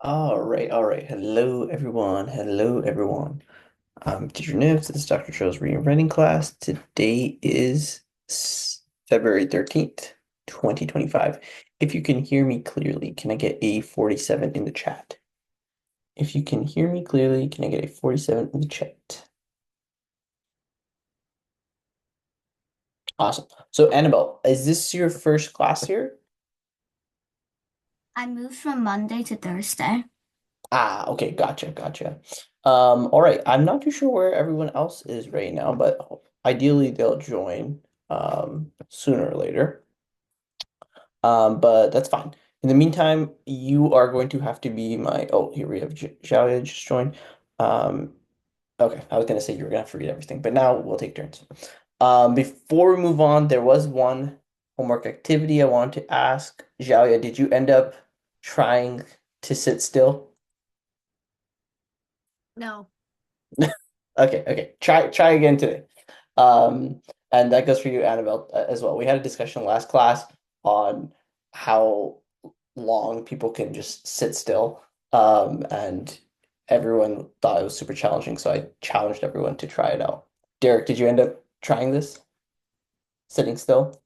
All right, all right. Hello, everyone. Hello, everyone. Did you know this is Dr. Joe's reading and writing class? Today is February 13th, 2025. If you can hear me clearly, can I get a 47 in the chat? If you can hear me clearly, can I get a 47 in the chat? Awesome. So, Annabelle, is this your first class here? I moved from Monday to Thursday. Ah, okay, gotcha, gotcha. All right. I'm not too sure where everyone else is right now, but ideally they'll join sooner or later. But that's fine. In the meantime, you are going to have to be my here we have Xiaoya just joined. Um, okay, I was gonna say you were gonna have to read everything, but now we'll take turns. Before we move on, there was one homework activity I wanted to ask. Xiaoya, did you end up trying to sit still? No. Okay, okay. Try again today. Um, and that goes for you, Annabelle, as well. We had a discussion last class on how long people can just sit still. And everyone thought it was super challenging, so I challenged everyone to try it out. Derek, did you end up trying this? Sitting still?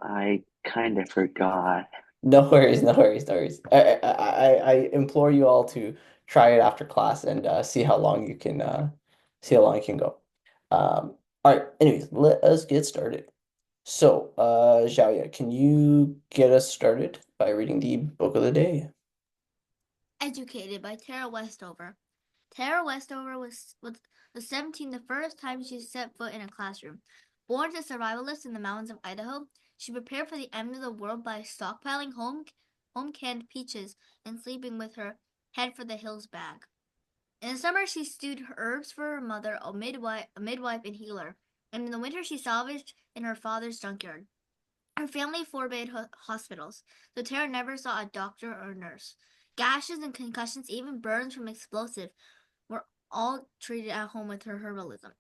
I kind of forgot. No worries, no worries, no worries. I implore you all to try it after class and see how long you can see how long you can go. All right, anyways, let us get started. So, Xiaoya, can you get us started by reading the book of the day? Educated by Tara Westover. Tara Westover was 17 the first time she set foot in a classroom. Born as a survivalist in the mountains of Idaho, she prepared for the end of the world by stockpiling home canned peaches and sleeping with her head for the hills bag. In the summer, she stewed herbs for her mother, a midwife and healer, and in the winter, she salvaged in her father's junkyard. Her family forbade hospitals, so Tara never saw a doctor or nurse. Gashes and concussions, even burns from explosives, were all treated at home with her herbalism.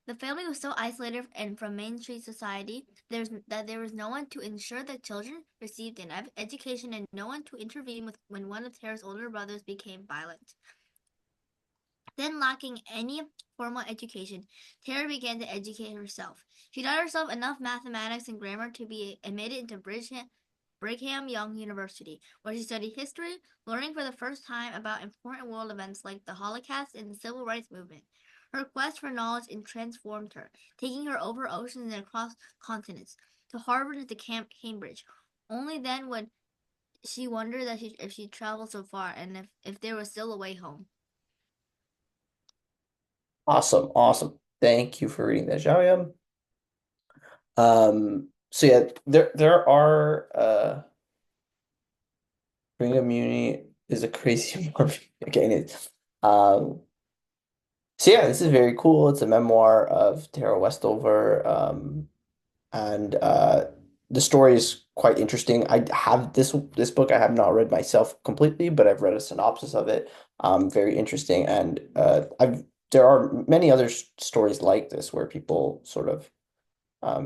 The family was so isolated and from Main Street society that there was no one to ensure that children received an education and no one to intervene with when one of Tara's older brothers became violent. Then, lacking any formal education, Tara began to educate herself. She taught herself enough mathematics and grammar to be admitted into Brigham Young University, where she studied history, learning for the first time about important world events like the Holocaust and the Civil Rights Movement. Her quest for knowledge transformed her, taking her over oceans and across continents, to Harvard and to Cambridge. Only then would she wonder if she traveled so far and if there was still a way home. Awesome, awesome. Thank you for reading that, Xiaoya. So yeah, there are Brigham Uni is a crazy movie. Again, it's so yeah, this is very cool. It's a memoir of Tara Westover. And the story is quite interesting. I have this book I have not read myself completely, but I've read a synopsis of it. Very interesting, and I've there are many other stories like this where people sort of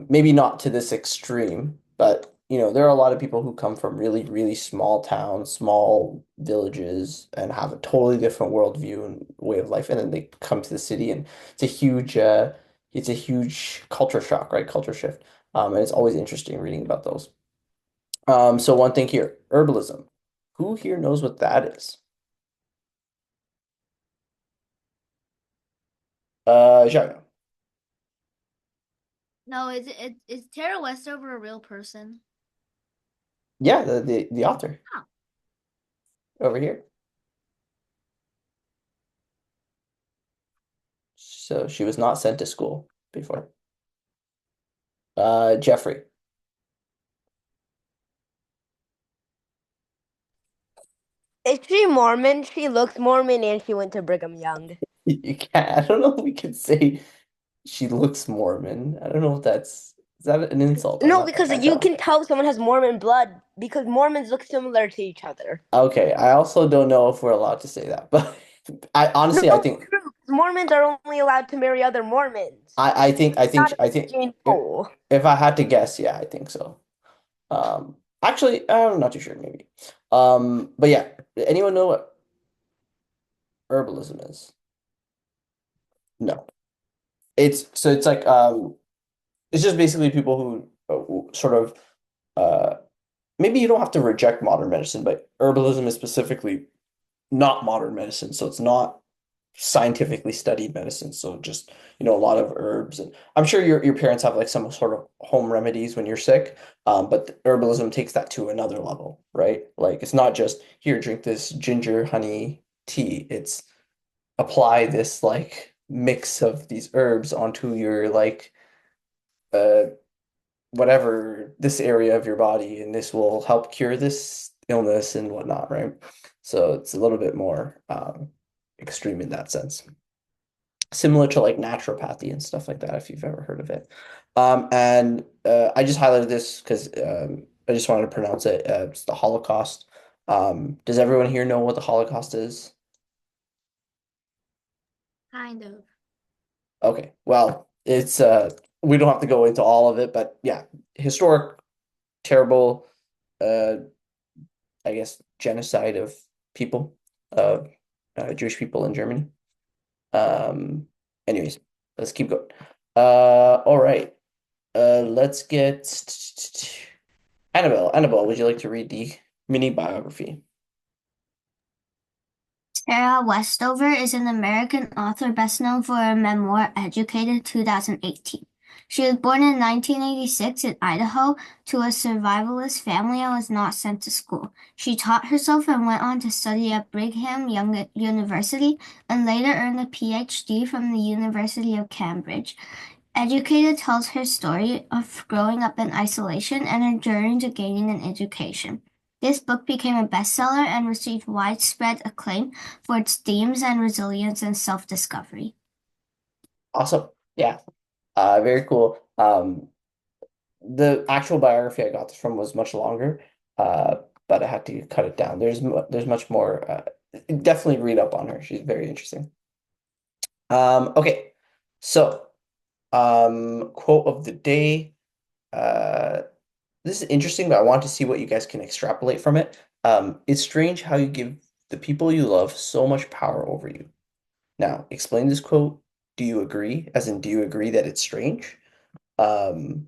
maybe not to this extreme, but there are a lot of people who come from really, really small towns, small villages, and have a totally different worldview and way of life, and then they come to the city, and it's a huge culture shock, right? Culture shift. And it's always interesting reading about those. So one thing here, herbalism. Who here knows what that is? Jaya. No, is Tara Westover a real person? Yeah, the author Oh, over here. So she was not sent to school before. Jeffrey. Is she Mormon? She looks Mormon and she went to Brigham Young. You can't. I don't know if we could say she looks Mormon. I don't know if that's is that an insult? No, I because can't you tell. can tell someone has Mormon blood because Mormons look similar to each other. Okay, I also don't know if we're allowed to say that, but I No, honestly I it's think true. 'Cause Mormons are only allowed to marry other Mormons. Not I a think Christian if, rule. if I had to guess, yeah, I think so. Actually, I'm not too sure, maybe. But yeah, anyone know what herbalism is? No. It's like it's just basically people who sort of maybe you don't have to reject modern medicine, but herbalism is specifically not modern medicine, so it's not scientifically studied medicine. So just, a lot of herbs, and I'm sure your parents have like some sort of home remedies when you're sick. But herbalism takes that to another level, right? Like it's not just here, drink this ginger honey tea. It's apply this like mix of these herbs onto your like uh whatever this area of your body, and this will help cure this illness and whatnot, right? So it's a little bit more extreme in that sense. Similar to like naturopathy and stuff like that, if you've ever heard of it. And I just highlighted this because I just wanted to pronounce it. It's the Holocaust. Does everyone here know what the Holocaust is? Kind of. Okay, well, it's we don't have to go into all of it, but yeah, historic, terrible, uh, I guess genocide of people, of Jewish people in Germany. Um, anyways, let's keep going. All right. Let's get Annabelle. Annabelle, would you like to read the mini biography? Tara Westover is an American author best known for her memoir Educated 2018. She was born in 1986 in Idaho to a survivalist family and was not sent to school. She taught herself and went on to study at Brigham Young University and later earned a PhD from the University of Cambridge. Educated tells her story of growing up in isolation and her journey to gaining an education. This book became a bestseller and received widespread acclaim for its themes and resilience and self-discovery. Awesome. Yeah. Very cool. The actual biography I got this from was much longer, but I had to cut it down. There's much more. Definitely read up on her. She's very interesting. Okay. So, quote of the day. Uh, this is interesting, but I want to see what you guys can extrapolate from it. It's strange how you give the people you love so much power over you. Now, explain this quote. Do you agree? As in, do you agree that it's strange? Um,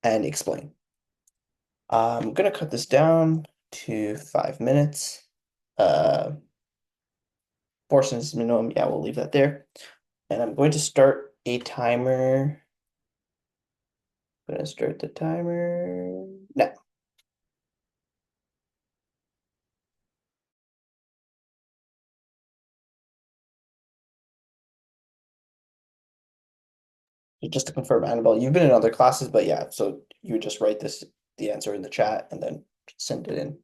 and explain. I'm gonna cut this down to 5 minutes. Uh, 4 cents minimum. Yeah, we'll leave that there. And I'm going to start a timer. I'm gonna start the timer now. Just to confirm, Annabelle, you've been in other classes, but yeah, so you would just write the answer in the chat and then send it in.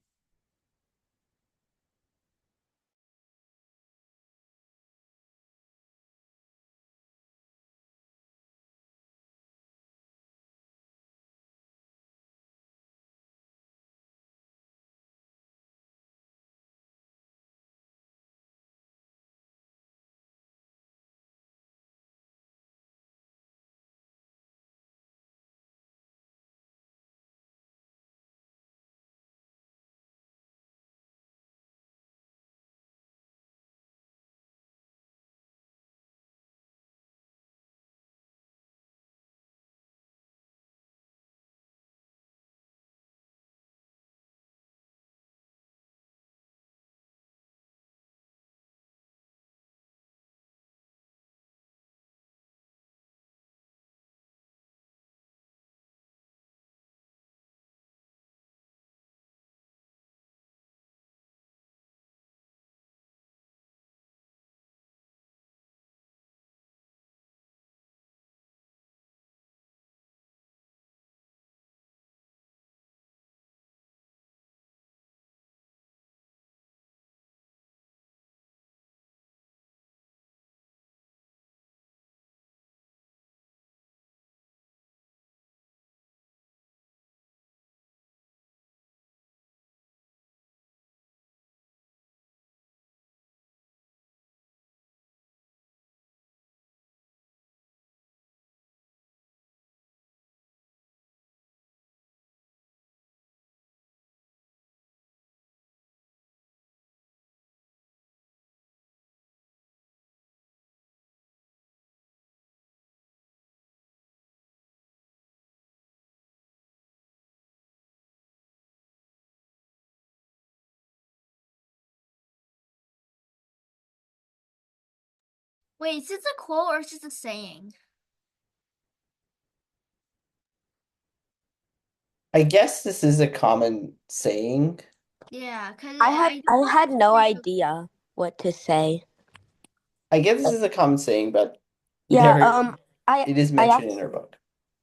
Wait, is this a quote or is this a saying? I guess this is a common saying. Yeah, because I I don't had no think of. idea what to say. I guess this is a common saying, but Yeah, there I it is I mentioned in asked her book.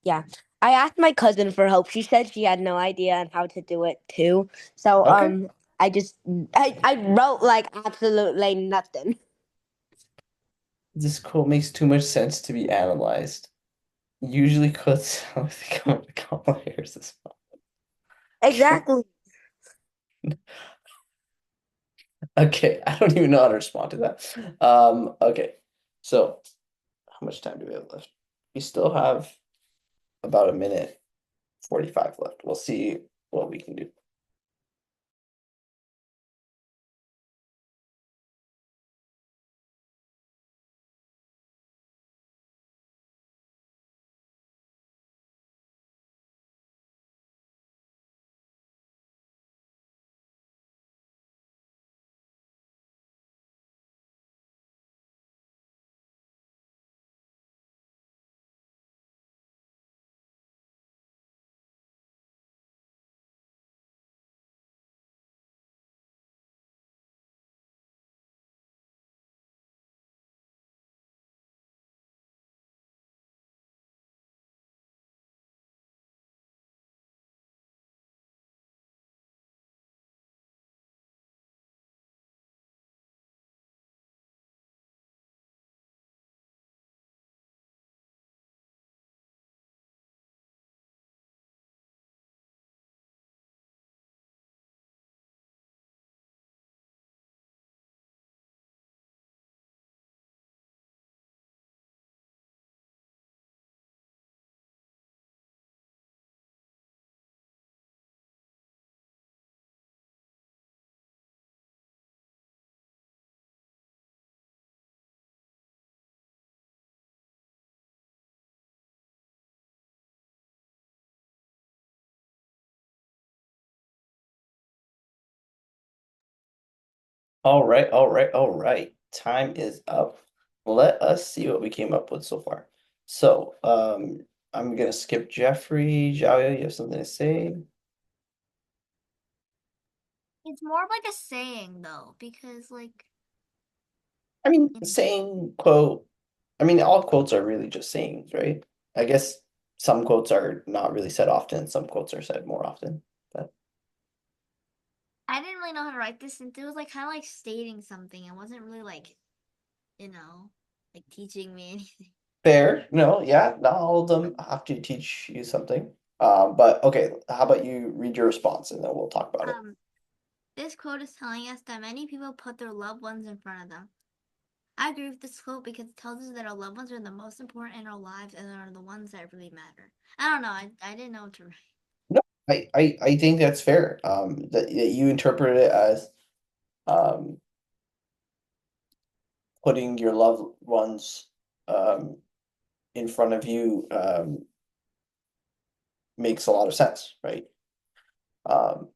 yeah. I asked my cousin for help. She said she had no idea on how to do it too. So Okay. I just I wrote like absolutely nothing. This quote makes too much sense to be analyzed. Usually quotes with comma layers as well. Exactly. Okay, I don't even know how to respond to that. Okay. So how much time do we have left? We still have about a minute 45 left. We'll see what we can do. All right, all right, all right. Time is up. Let us see what we came up with so far. So, I'm gonna skip Jeffrey. Xiaoya, you have something to say? It's more of like a saying though, because like I mean, you know, saying quote, I mean, all quotes are really just sayings, right? I guess some quotes are not really said often, some quotes are said more often. But I didn't really know how to write this, and it was like kind of like stating something. It wasn't really like like teaching me anything. fair, no, yeah, not all of them have to teach you something. But okay, how about you read your response and then we'll talk about it. Um, this quote is telling us that many people put their loved ones in front of them. I agree with this quote because it tells us that our loved ones are the most important in our lives and are the ones that really matter. I don't know. I didn't know what to write. No, I think that's fair. That you interpret it as um putting your loved ones um in front of you makes a lot of sense, right? Um,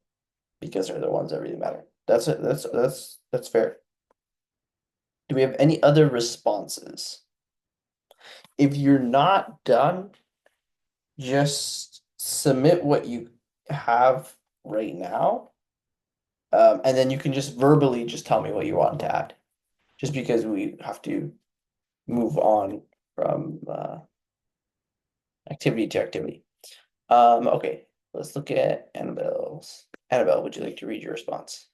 because they're the ones that really matter. That's it. That's fair. Do we have any other responses? If you're not done, just submit what you have right now. And then you can just verbally just tell me what you want to add. Just because we have to move on from activity to activity. Okay, let's look at Annabelle's. Annabelle, would you like to read your response?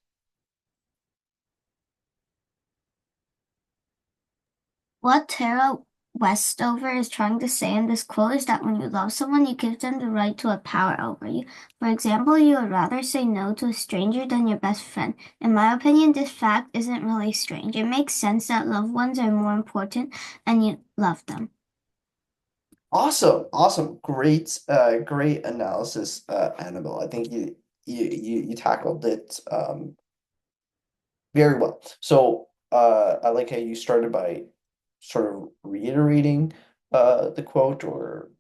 What Tara Westover is trying to say in this quote is that when you love someone, you give them the right to a power over you. For example, you would rather say no to a stranger than your best friend. In my opinion, this fact isn't really strange. It makes sense that loved ones are more important and you love them. Awesome, awesome, great analysis, Annabelle. I think you tackled it very well. So I like how you started by sort of reiterating the quote or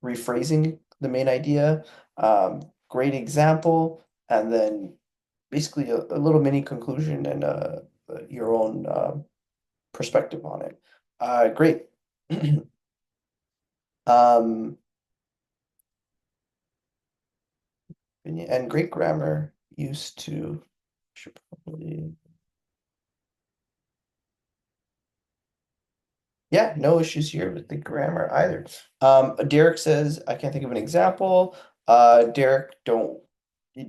rephrasing the main idea. Great example, and then basically a little mini conclusion and your own perspective on it. Great. Um, and great grammar used to should probably. Yeah, no issues here with the grammar either. Derek says, I can't think of an example. Derek, don't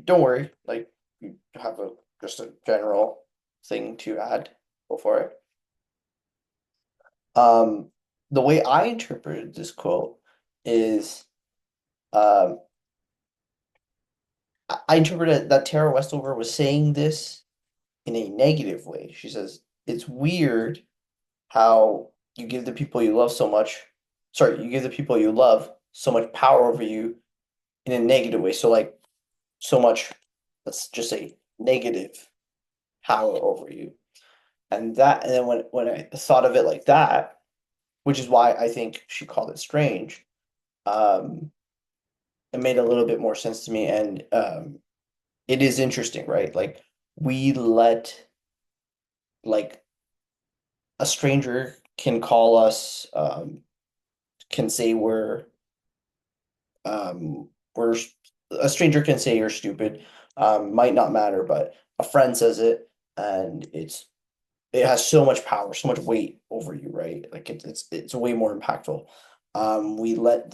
worry. Like you have just a general thing to add. Go for it. The way I interpreted this quote is um I interpreted that Tara Westover was saying this in a negative way. She says, it's weird how you give the people you love so much, sorry, you give the people you love so much power over you in a negative way. So like so much, let's just say negative power over you. And then when I thought of it like that, which is why I think she called it strange, um, it made a little bit more sense to me. And it is interesting, right? Like we let like a stranger can call us, can say we're a stranger can say you're stupid, might not matter, but a friend says it, and it has so much power, so much weight over you, right? Like it's way more impactful. We let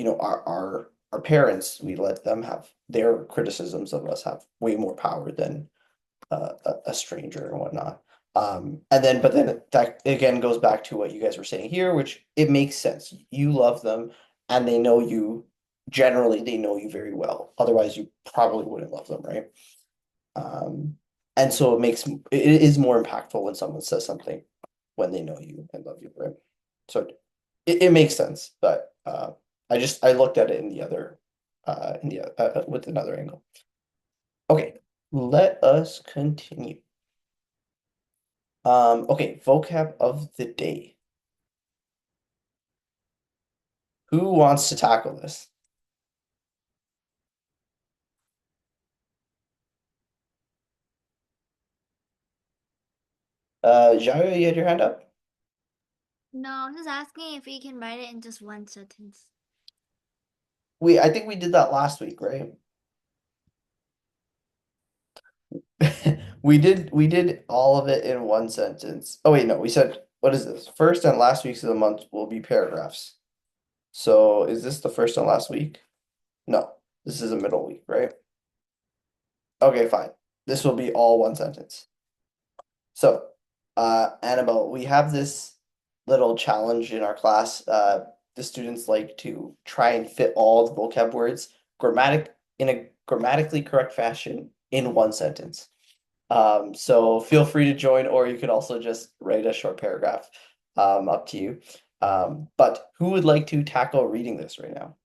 our parents, we let them have their criticisms of us have way more power than a stranger and whatnot. But then that again goes back to what you guys were saying here, which it makes sense. You love them and they know you, generally, they know you very well. Otherwise, you probably wouldn't love them, right? Um, and so it is more impactful when someone says something when they know you and love you, right? So it makes sense, but I looked at it with another angle. Okay, let us continue. Okay, vocab of the day. Who wants to tackle this? Jairo, you had your hand up? No, I'm just asking if we can write it in just one sentence. I think we did that last week, right? We did all of it in one sentence. Oh wait, no, we said, what is this? First and last weeks of the month will be paragraphs. So is this the first and last week? No, this is a middle week, right? Okay, fine. This will be all one sentence. So, Annabelle, we have this little challenge in our class. The students like to try and fit all the vocab words in a grammatically correct fashion in one sentence. So feel free to join, or you could also just write a short paragraph. Up to you. But who would like to tackle reading this right now?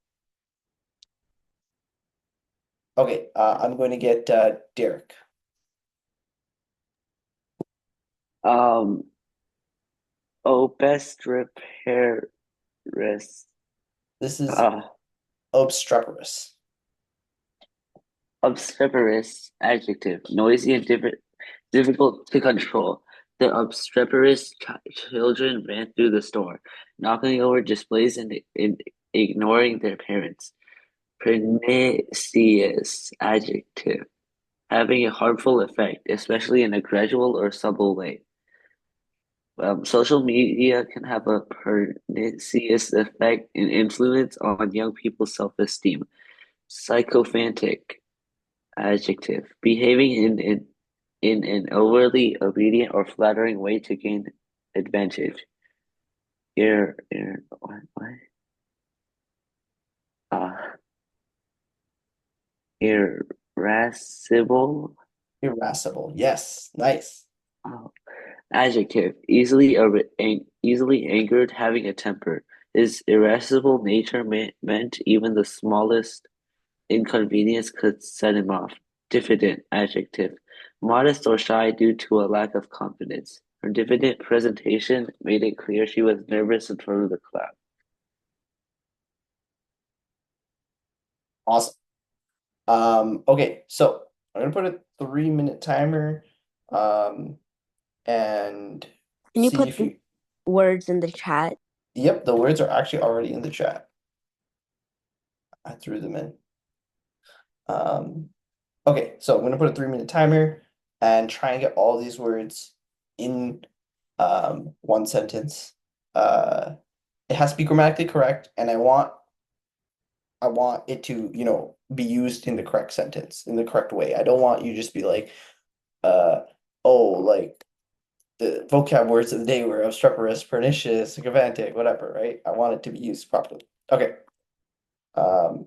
Okay, I'm going to get Derek. Um, obstreperous. This is Uh, obstreperous. obstreperous adjective, noisy and difficult to control. The obstreperous children ran through the store, knocking over displays and ignoring their parents. Pernicious adjective, having a harmful effect, especially in a gradual or subtle way. Social media can have a pernicious effect and influence on young people's self-esteem. Sycophantic adjective, behaving in an overly obedient or flattering way to gain advantage. What? Uh, irascible. Irascible. Yes, nice. Oh, adjective, easily angered, having a temper. His irascible nature meant even the smallest inconvenience could set him off. Diffident adjective, modest or shy due to a lack of confidence. Her diffident presentation made it clear she was nervous in front of the crowd. Awesome. Okay, so I'm gonna put a 3-minute timer. And Can you see put if you. words in the chat? Yep, the words are actually already in the chat. I threw them in. Okay, so I'm gonna put a 3-minute timer and try and get all these words in one sentence. It has to be grammatically correct, and I want it to, be used in the correct sentence, in the correct way. I don't want you just be like, uh, oh, like the vocab words of the day were obstreperous, pernicious, sycophantic, whatever, right? I want it to be used properly. Okay. Um,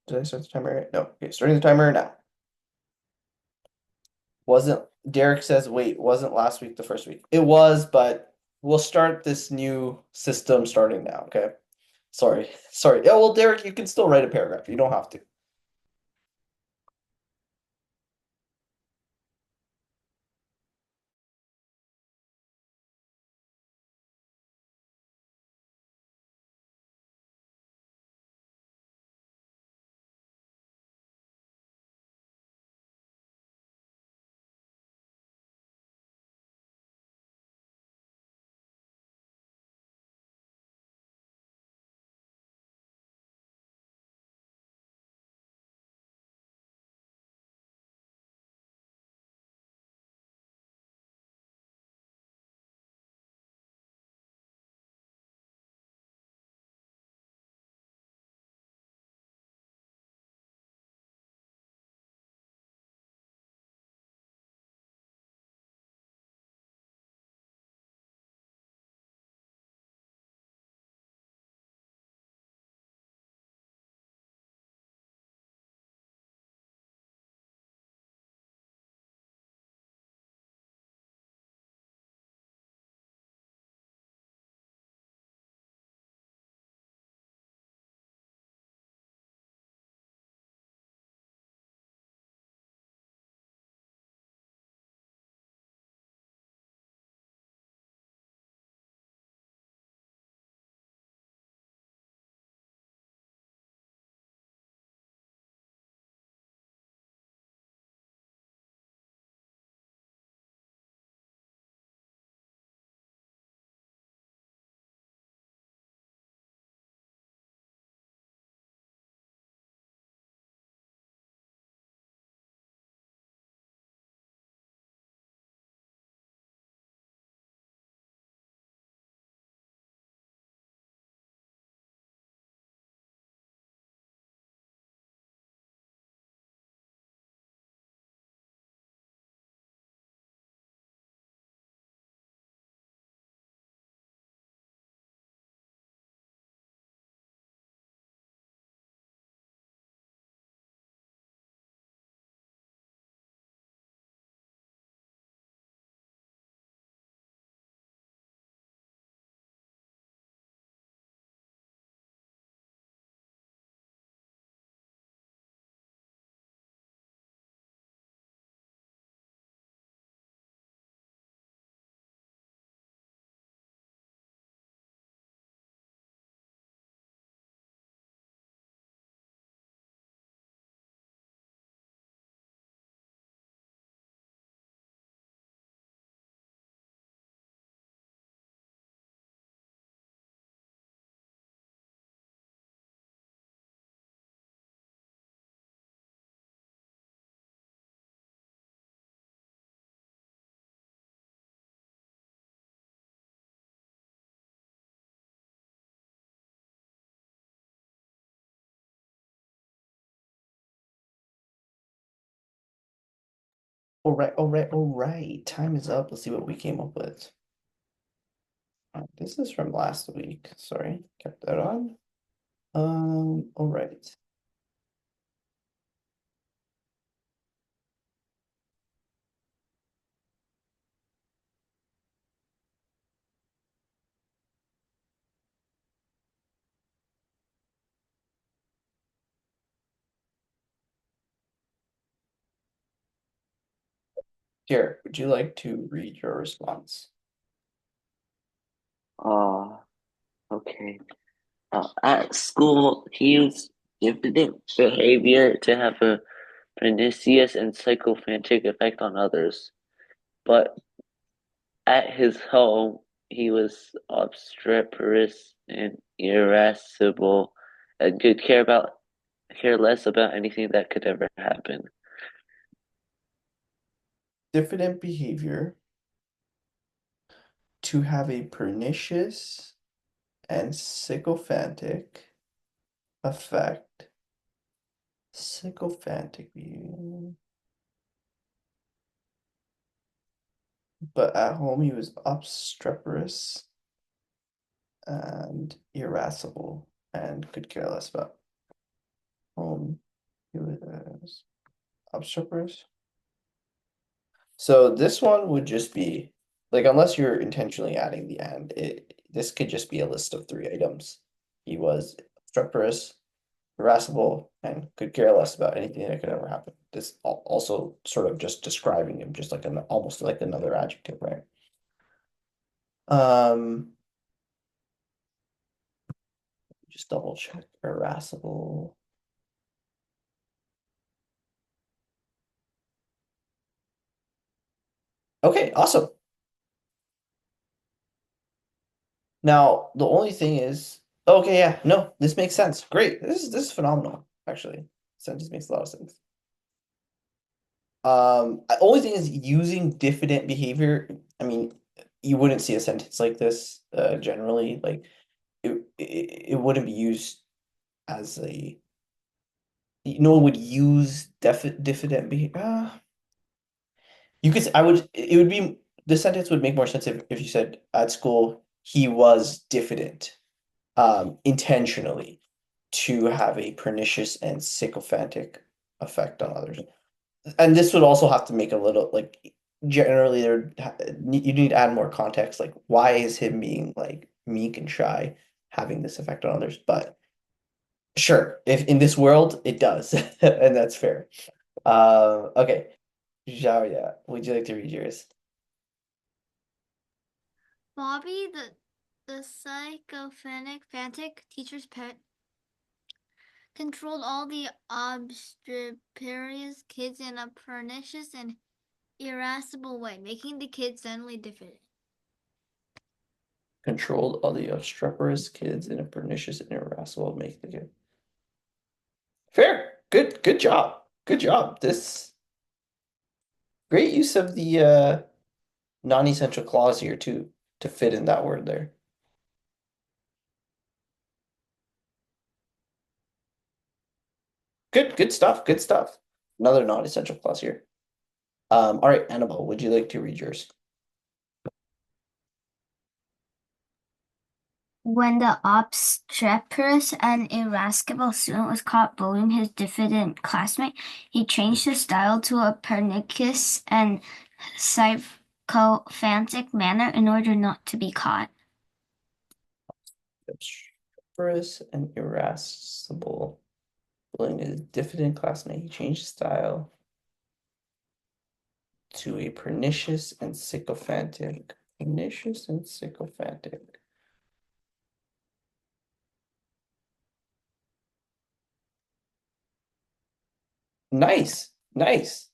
did I start the timer? No. Okay, starting the timer now. Wasn't Derek says, wait, wasn't last week the first week? It was, but we'll start this new system starting now, okay? Sorry. Sorry. Yeah, well, Derek, you can still write a paragraph. You don't have to. All right, all right, all right. Time is up. Let's see what we came up with. This is from last week. Sorry, kept that on. All right. Here, would you like to read your response? Okay. At school, he used diffident behavior to have a pernicious and sycophantic effect on others. But At his home, he was obstreperous and irascible, and could care less about anything that could ever happen. Diffident behavior to have a pernicious and sycophantic effect. Sycophantic behavior. But at home he was obstreperous and irascible and could care less about home. He was obstreperous. So this one would just be like, unless you're intentionally adding the and, this could just be a list of 3 items. He was obstreperous, irascible, and could care less about anything that could ever happen. This also sort of just describing him, just like almost like another adjective, right? Just double check irascible. Okay, awesome. Now the only thing is, okay, yeah, no, this makes sense. Great, this is phenomenal. Actually, sentence makes a lot of sense. Only thing is using diffident behavior. I mean, you wouldn't see a sentence like this generally. Like it wouldn't be used as a. No one would use diffident behavior. You could. I would. It would be the sentence would make more sense if you said at school he was diffident, intentionally, to have a pernicious and sycophantic effect on others. And this would also have to make a little like generally you need to add more context, like why is him being like meek and shy having this effect on others. But sure, if in this world it does, and that's fair. Okay, Xiaoya, would you like to read yours? Bobby, the sycophantic teacher's pet, controlled all the obstreperous kids in a pernicious and irascible way, making the kids suddenly diffident. Controlled all the obstreperous kids in a pernicious and irascible make the kid. Fair. Good job. Good job. This great use of the non-essential clause here too to fit in that word there. Good stuff. Good stuff. Another non-essential clause here. All right, Annabelle, would you like to read yours? When the obstreperous and irascible student was caught bullying his diffident classmate, he changed his style to a pernicious and sycophantic manner in order not to be caught. Obstreperous and irascible. Bullying his diffident classmate, he changed style to a pernicious and sycophantic. Pernicious and sycophantic. Nice. Nice.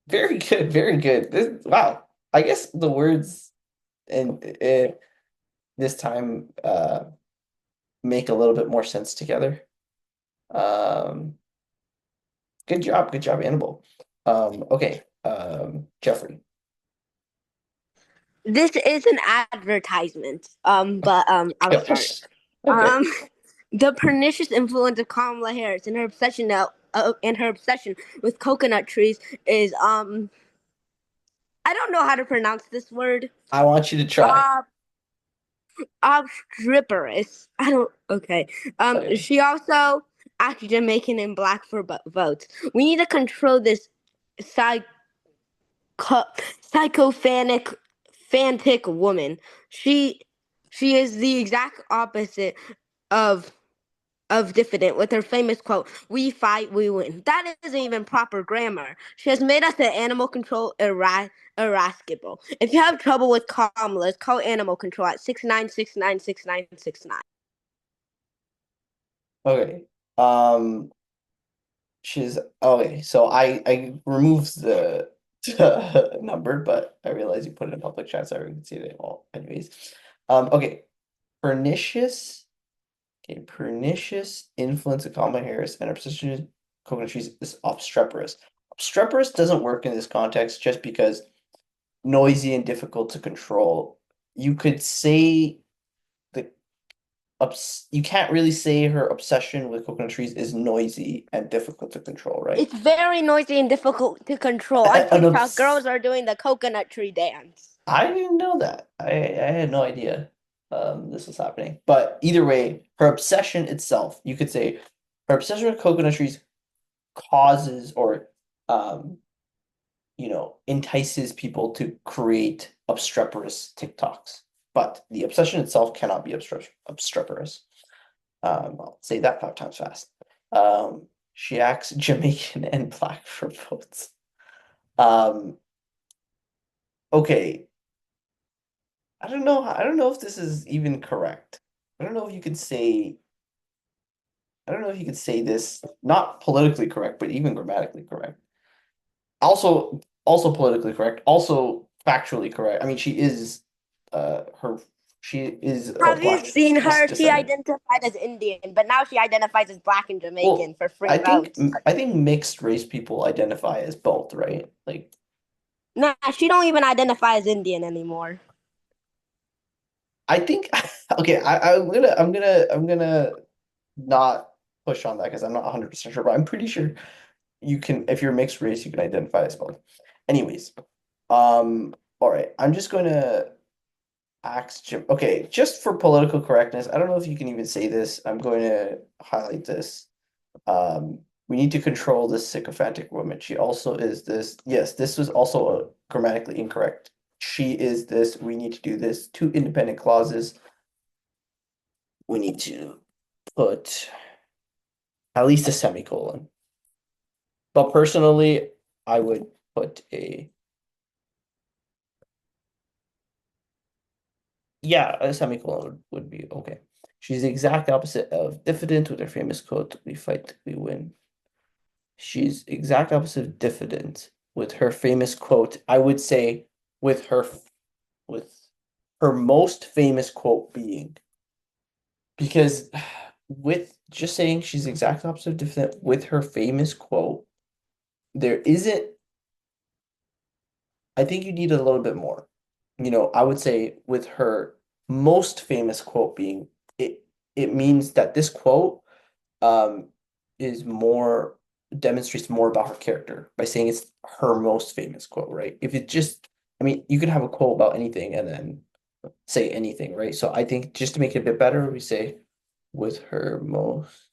Very good. Very good. Wow. I guess the words and this time make a little bit more sense together. Good job. Good job, Annabelle. Okay. Jeffrey. This is an advertisement. But I'll start. Okay. The pernicious influence of Kamala Harris and her obsession with coconut trees is I don't know how to pronounce this word. I want you to try. Obstreperous. I don't. Okay. Okay. She also acted Jamaican and black for votes. We need to control this psychophantic woman. She is the exact opposite of diffident with her famous quote, "We fight, we win." That isn't even proper grammar. She has made us an animal control irascible. If you have trouble with commas, call animal control at 69696969. Okay. She's okay. So I removed the numbered, but I realize you put it in public chat so everyone can see it. Well, anyways. Okay. Pernicious. Okay, pernicious influence of Kamala Harris and obsession with coconut trees is obstreperous. Obstreperous doesn't work in this context just because noisy and difficult to control. You could say the you can't really say her obsession with coconut trees is noisy and difficult to control, right? It's very noisy and difficult to control. On An TikTok, obs girls are doing the coconut tree dance. I didn't know that. I had no idea this was happening. But either way, her obsession itself, you could say her obsession with coconut trees causes or entices people to create obstreperous TikToks. But the obsession itself cannot be obstreperous. I'll say that 5 times fast. She acts Jamaican and black for votes. Okay. I don't know. I don't know if this is even correct. I don't know if you could say. I don't know if you could say this not politically correct, but even grammatically correct. Also politically correct. Also factually correct. I mean, she is a Have you black seen her? She descendant. identified as Indian, but now she identifies as black and Jamaican Well, for free votes. I think mixed race people identify as both, right? Like, Nah, she don't even identify as Indian anymore. I think okay, I'm gonna not push on that because I'm not 100% sure, but I'm pretty sure you can, if you're mixed race, you can identify as both. Anyways, all right, I'm just going to ask Jim. Okay, just for political correctness, I don't know if you can even say this. I'm going to highlight this. We need to control this sycophantic woman. She also is this. Yes, this was also grammatically incorrect. She is this. We need to do this. 2 independent clauses. We need to put at least a semicolon. But personally, I would put a semicolon would be okay. She's the exact opposite of diffident with her famous quote, "We fight, we win." She's exact opposite of diffident with her famous quote. I would say with with her most famous quote being, because with just saying she's the exact opposite of diffident with her famous quote, there isn't. I think you need a little bit more. I would say with her most famous quote being, it means that this quote um is more demonstrates more about her character by saying it's her most famous quote, right? If it just, I mean, you could have a quote about anything and then say anything, right? So I think just to make it a bit better, we say with her most.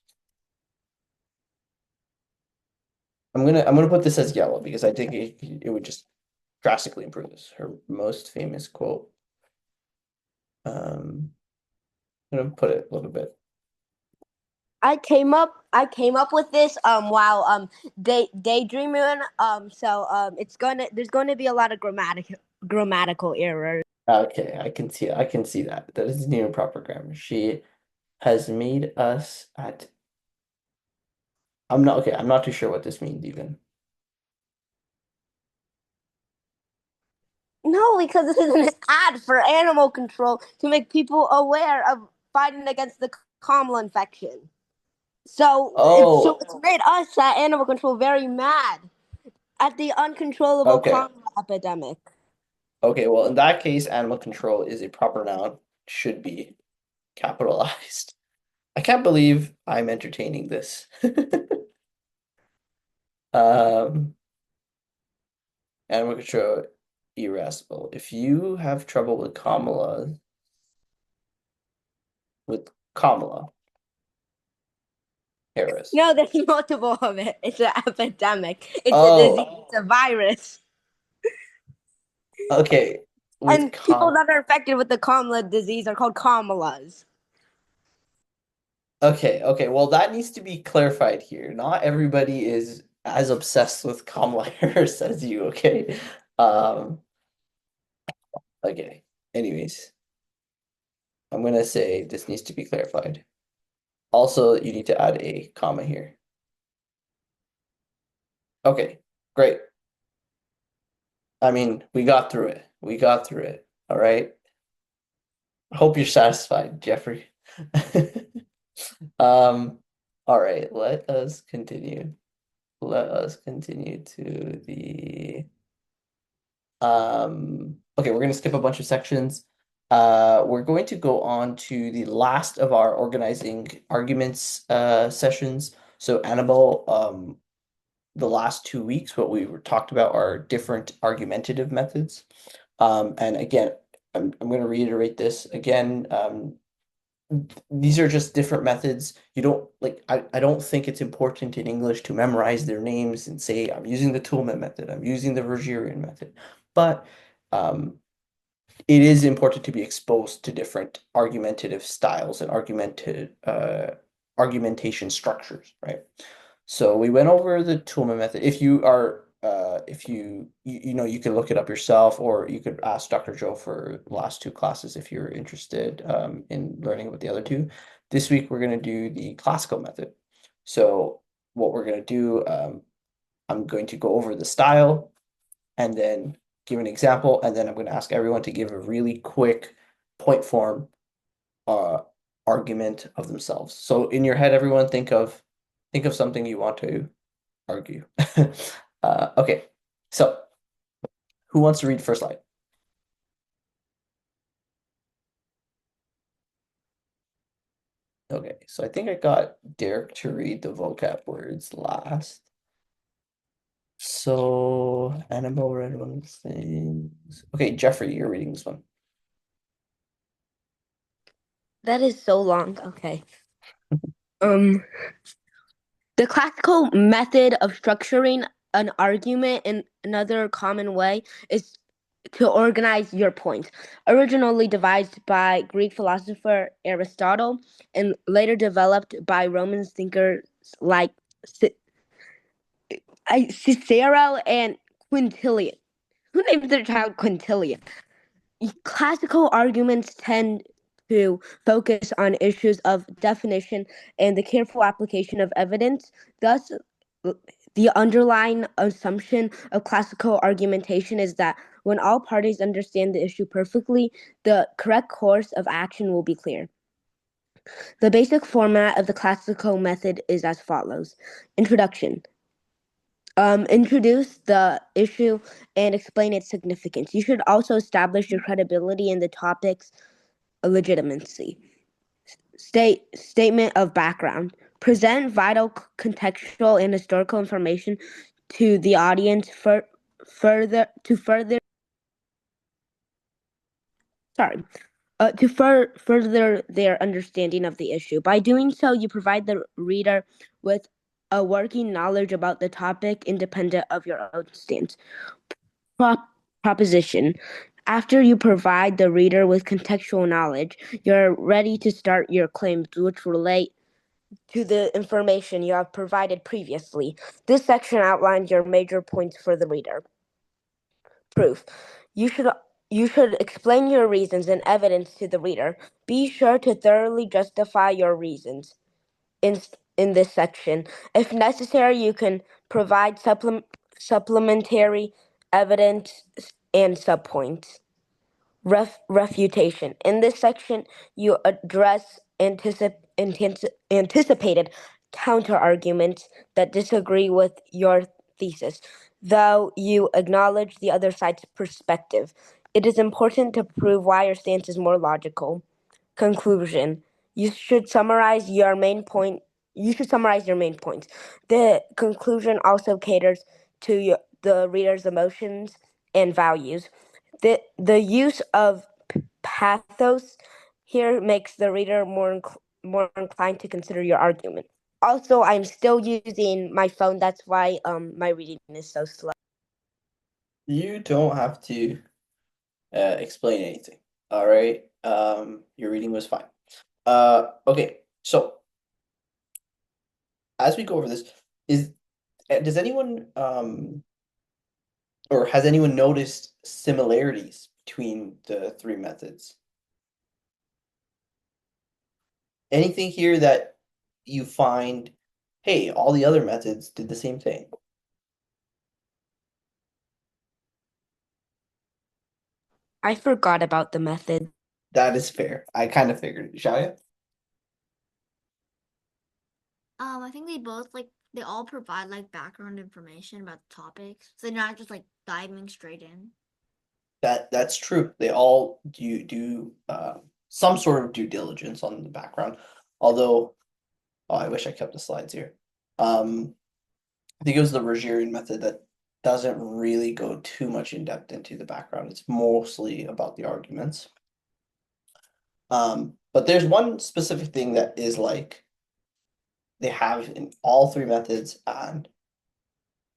I'm gonna put this as yellow because I think it would just drastically improve this. Her most famous quote. I'm gonna put it a little bit. I came up with this while daydreaming, so there's gonna be a lot of grammatical errors. Okay, I can see that. That isn't even proper grammar. She has made us at. I'm not too sure what this means even. No, because this is an ad for animal control to make people aware of fighting against the Kamala infection. So Oh, it's made us at animal control very mad at the uncontrollable okay. Kamala epidemic. Okay, well, in that case, animal control is a proper noun, should be capitalized. I can't believe I'm entertaining this. Um, Animal control irascible. If you have trouble with Kamala Harris. No, there's multiple of it. It's an epidemic. It's a disease. Oh, It's a virus. okay. With And people Kam. that are infected with the Kamala disease are called Kamalas. Okay. Well, that needs to be clarified here. Not everybody is as obsessed with Kamala Harris as you, okay? Um, okay. Anyways, I'm gonna say this needs to be clarified. Also, you need to add a comma here. Okay, great. I mean, we got through it. We got through it. All right. I hope you're satisfied, Jeffrey. Um, all right, let us continue. Let us continue to the okay, we're gonna skip a bunch of sections. We're going to go on to the last of our organizing arguments sessions. So Annabelle, the last 2 weeks, what we were talked about are different argumentative methods. And again, I'm going to reiterate this again. These are just different methods. You don't like, I don't think it's important in English to memorize their names and say, I'm using the Toolman method, I'm using the Vergerian method. But it is important to be exposed to different argumentative styles and argumentation structures, right? So we went over the Toolman method. If you are, if you know, you can look it up yourself, or you could ask Dr. Joe for the last two classes if you're interested in learning about the other two. This week we're going to do the classical method. So what we're going to do, I'm going to go over the style and then give an example, and then I'm going to ask everyone to give a really quick point form uh, argument of themselves. So in your head, everyone think of something you want to argue. Okay, so who wants to read the first slide? Okay, so I think I got Derek to read the vocab words last. So Annabelle read one of the things. Okay, Jeffrey, you're reading this one. That is so long. Okay. The classical method of structuring an argument in another common way is to organize your points. Originally devised by Greek philosopher Aristotle and later developed by Roman thinkers like Cicero and Quintilian. Who named their child Quintilian? Classical arguments tend to focus on issues of definition and the careful application of evidence. Thus, the underlying assumption of classical argumentation is that when all parties understand the issue perfectly, the correct course of action will be clear. The basic format of the classical method is as follows. Introduction. Introduce the issue and explain its significance. You should also establish your credibility in the topic's legitimacy. Statement of background. Present vital contextual and historical information to the audience further their understanding of the issue. By doing so, you provide the reader with a working knowledge about the topic independent of your own stance. Proposition. After you provide the reader with contextual knowledge, you're ready to start your claims which relate to the information you have provided previously. This section outlines your major points for the reader. Proof. You should explain your reasons and evidence to the reader. Be sure to thoroughly justify your reasons in this section. If necessary, you can provide supplementary evidence and subpoints. Refutation. In this section, you address anticipated counterarguments that disagree with your thesis, though you acknowledge the other side's perspective. It is important to prove why your stance is more logical. Conclusion. You should summarize your main point. You should summarize your main points. The conclusion also caters to the reader's emotions and values. The use of pathos here makes the reader more inclined to consider your argument. Also, I'm still using my phone. That's why my reading is so slow. You don't have to explain anything. All right. Your reading was fine. Okay. So as we go over this, does anyone or has anyone noticed similarities between the three methods? Anything here that you find, hey, all the other methods did the same thing? I forgot about the method. That is fair. I kind of figured. Shia? I think they all provide like background information about the topics, so they're not just like diving straight in. That's true. They all do some sort of due diligence on the background. Although, oh, I wish I kept the slides here. I think it was the Rogerian method that doesn't really go too much in depth into the background. It's mostly about the arguments. But there's one specific thing that is like they have in all three methods, and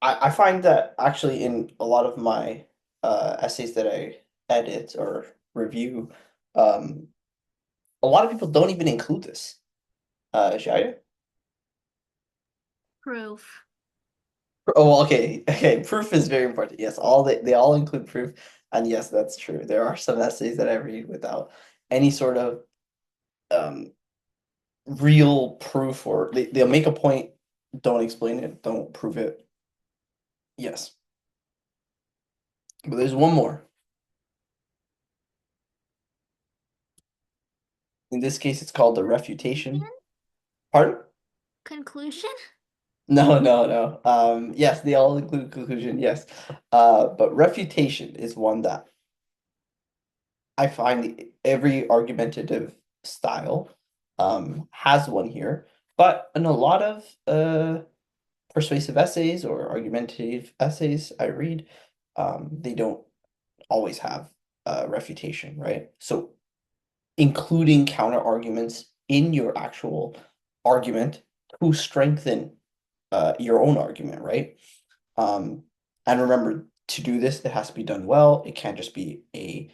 I find that actually in a lot of my essays that I edit or review, um, a lot of people don't even include this. Shia? Proof. Oh, okay. Okay, proof is very important. Yes, they all include proof, and yes, that's true. There are some essays that I read without any sort of um real proof, or they'll make a point, don't explain it, don't prove it. Yes. But there's one more. In this case, it's called the refutation. Pardon? Conclusion? No, no, no. Yes, they all include conclusion, yes. But refutation is one that I find every argumentative style has one here, but in a lot of persuasive essays or argumentative essays I read, they don't always have refutation, right? So including counter arguments in your actual argument to strengthen your own argument, right? And remember, to do this, it has to be done well. It can't just be a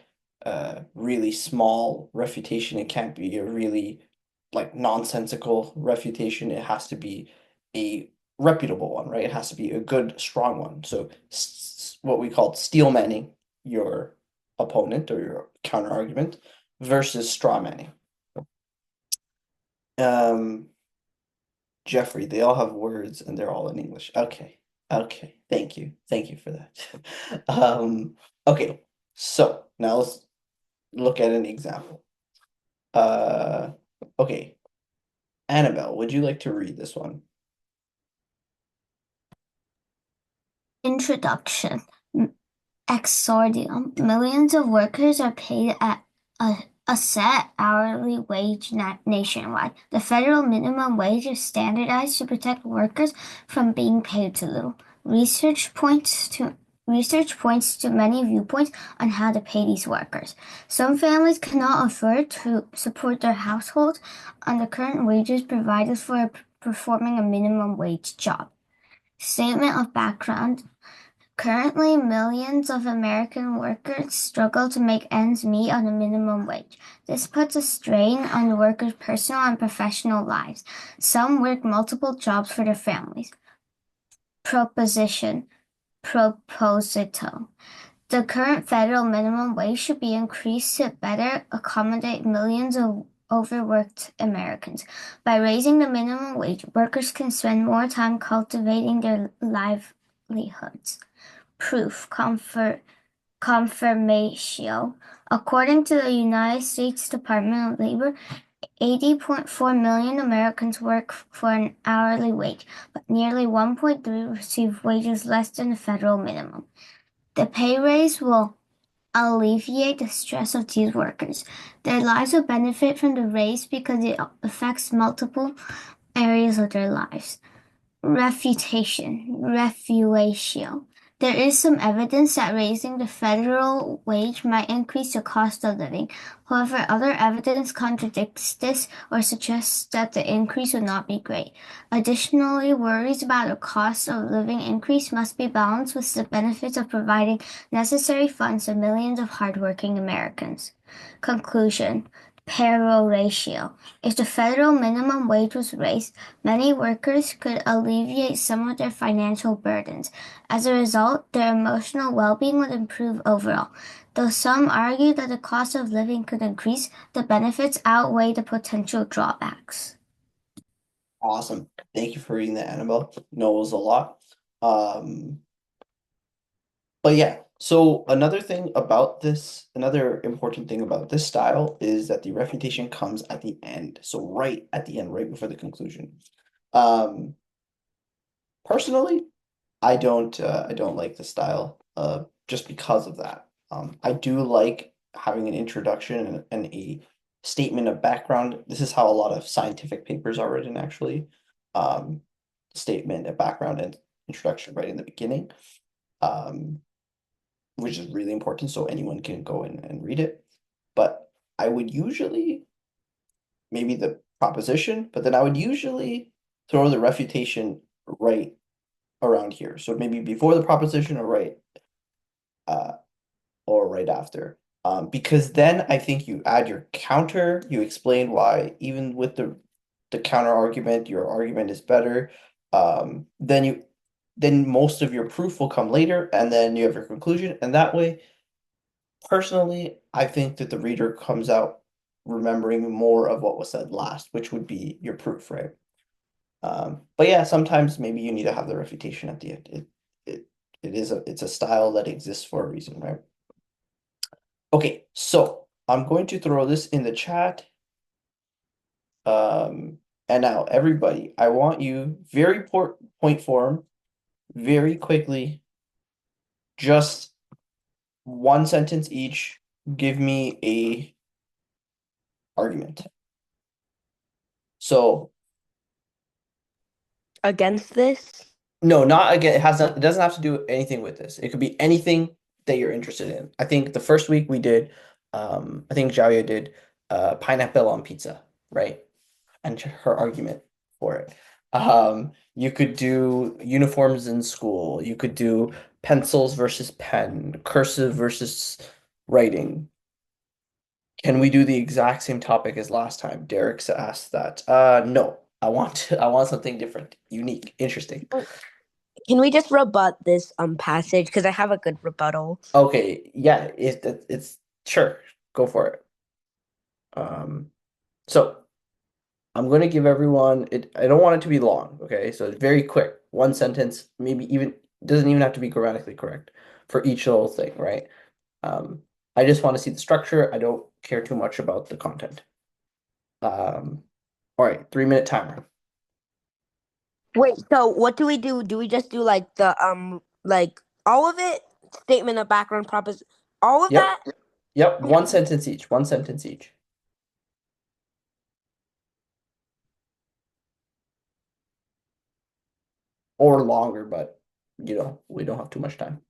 really small refutation. It can't be a really like nonsensical refutation. It has to be a reputable one, right? It has to be a good, strong one. So what we call steel manning your opponent or your counter argument versus straw manning. Jeffrey, they all have words and they're all in English. Okay. Okay. Thank you. Thank you for that. Okay. So now let's look at an example. Okay. Annabelle, would you like to read this one? Introduction. Exordium. Millions of workers are paid at a set hourly wage nationwide. The federal minimum wage is standardized to protect workers from being paid too little. Research points to many viewpoints on how to pay these workers. Some families cannot afford to support their households on the current wages provided for performing a minimum wage job. Statement of background. Currently, millions of American workers struggle to make ends meet on a minimum wage. This puts a strain on the workers' personal and professional lives. Some work multiple jobs for their families. Proposition. Proposito. The current federal minimum wage should be increased to better accommodate millions of overworked Americans. By raising the minimum wage, workers can spend more time cultivating their livelihoods. Proof. Confirmatio. According to the United States Department of Labor, 80.4 million Americans work for an hourly wage, but nearly 1.3 receive wages less than the federal minimum. The pay raise will alleviate the stress of these workers. Their lives will benefit from the raise because it affects multiple areas of their lives. Refutatio. There is some evidence that raising the federal wage might increase the cost of living. However, other evidence contradicts this or suggests that the increase would not be great. Additionally, worries about a cost of living increase must be balanced with the benefits of providing necessary funds to millions of hardworking Americans. Conclusion. Peroratio. If the federal minimum wage was raised, many workers could alleviate some of their financial burdens. As a result, their emotional well-being would improve overall. Though some argue that the cost of living could increase, the benefits outweigh the potential drawbacks. Awesome. Thank you for reading that, Annabelle. Knows a lot. But yeah, So another thing about this, another important thing about this style is that the refutation comes at the end. So right at the end, right before the conclusion. Um, Personally, I don't like the style just because of that. I do like having an introduction and a statement of background. This is how a lot of scientific papers are written, actually. Um, Statement, a background, and introduction right in the beginning, um, which is really important so anyone can go in and read it. But I would usually maybe the proposition, but then I would usually throw the refutation right around here. So maybe before the proposition uh, or right after. Because then I think you add your counter, you explain why even with the counter argument, your argument is better. Then most of your proof will come later, and then you have your conclusion, and that way, personally, I think that the reader comes out remembering more of what was said last, which would be your proof, right? But yeah, sometimes maybe you need to have the refutation at the end. It it's a style that exists for a reason, right? Okay, so I'm going to throw this in the chat. And now everybody, I want you very point form, very quickly, just one sentence each. Give me a argument. So Against this? no, not again. It doesn't have to do anything with this. It could be anything that you're interested in. I think the first week we did, I think Jaoya did pineapple on pizza, right? And her argument for it. You could do uniforms in school. You could do pencils versus pen, cursive versus writing. Can we do the exact same topic as last time? Derek's asked that. No. I want something different, unique, interesting. Can we just rebut this passage? Because I have a good rebuttal. Okay, yeah, it's sure, go for it. So I'm going to give everyone it. I don't want it to be long, okay? So it's very quick, one sentence, maybe even doesn't even have to be grammatically correct for each little thing, right? Um, I just want to see the structure. I don't care too much about the content. All right, 3-minute timer. Wait, so what do we do? Do we just do like the like all of it? Statement of background propos all of Yep, that? yep, Okay. one sentence each. One sentence each, or longer, but we don't have too much time.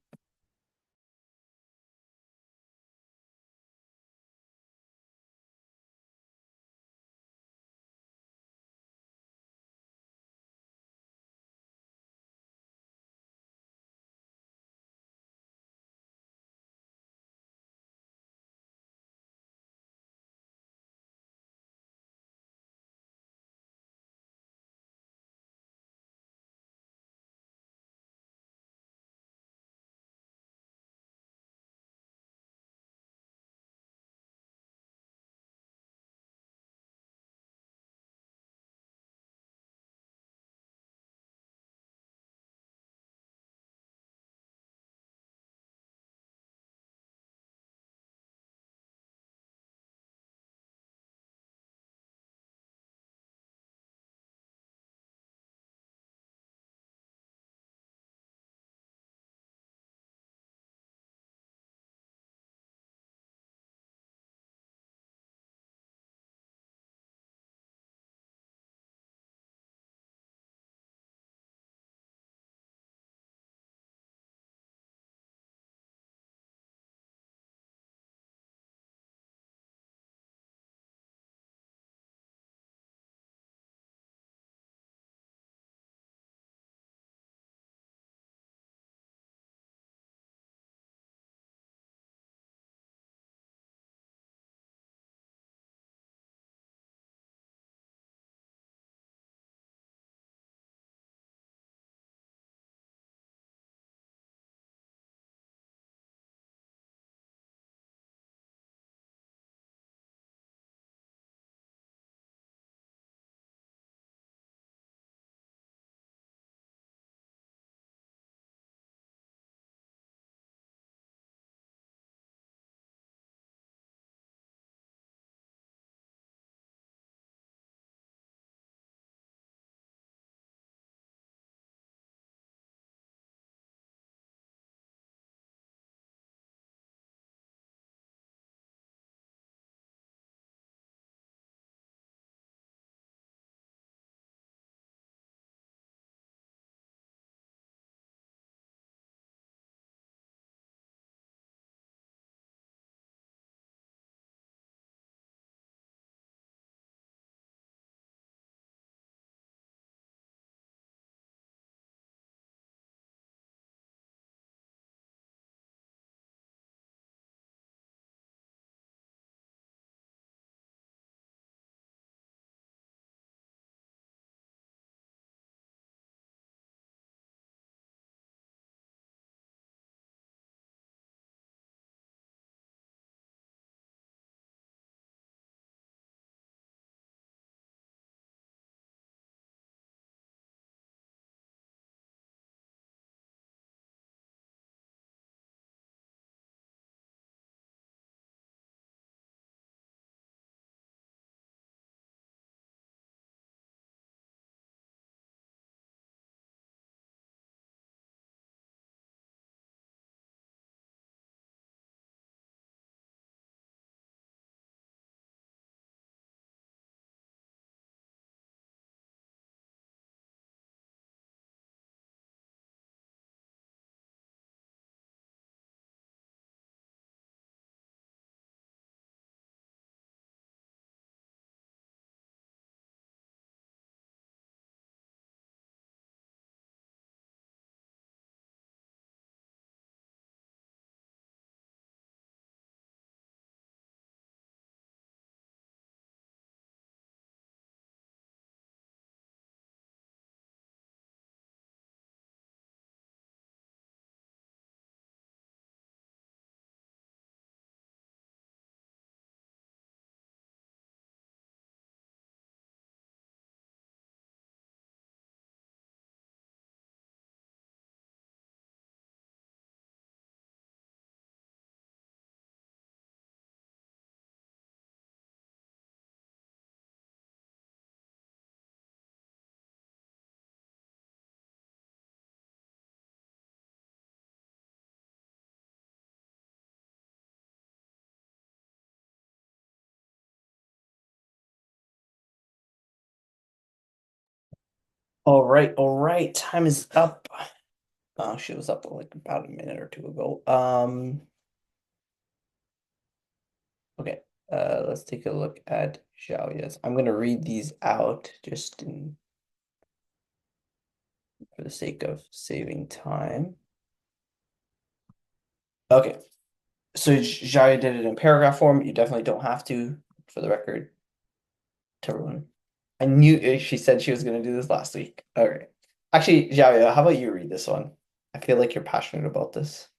All right. Time is up. She was up like about a minute or two ago. Okay. Let's take a look at Xiaoya's. I'm gonna read these out just for the sake of saving time. Okay. So Xiaoya did it in paragraph form. You definitely don't have to, for the record, to everyone. I knew she said she was gonna do this last week. All right. Actually, Xiaoya, how about you read this one? I feel like you're passionate about this.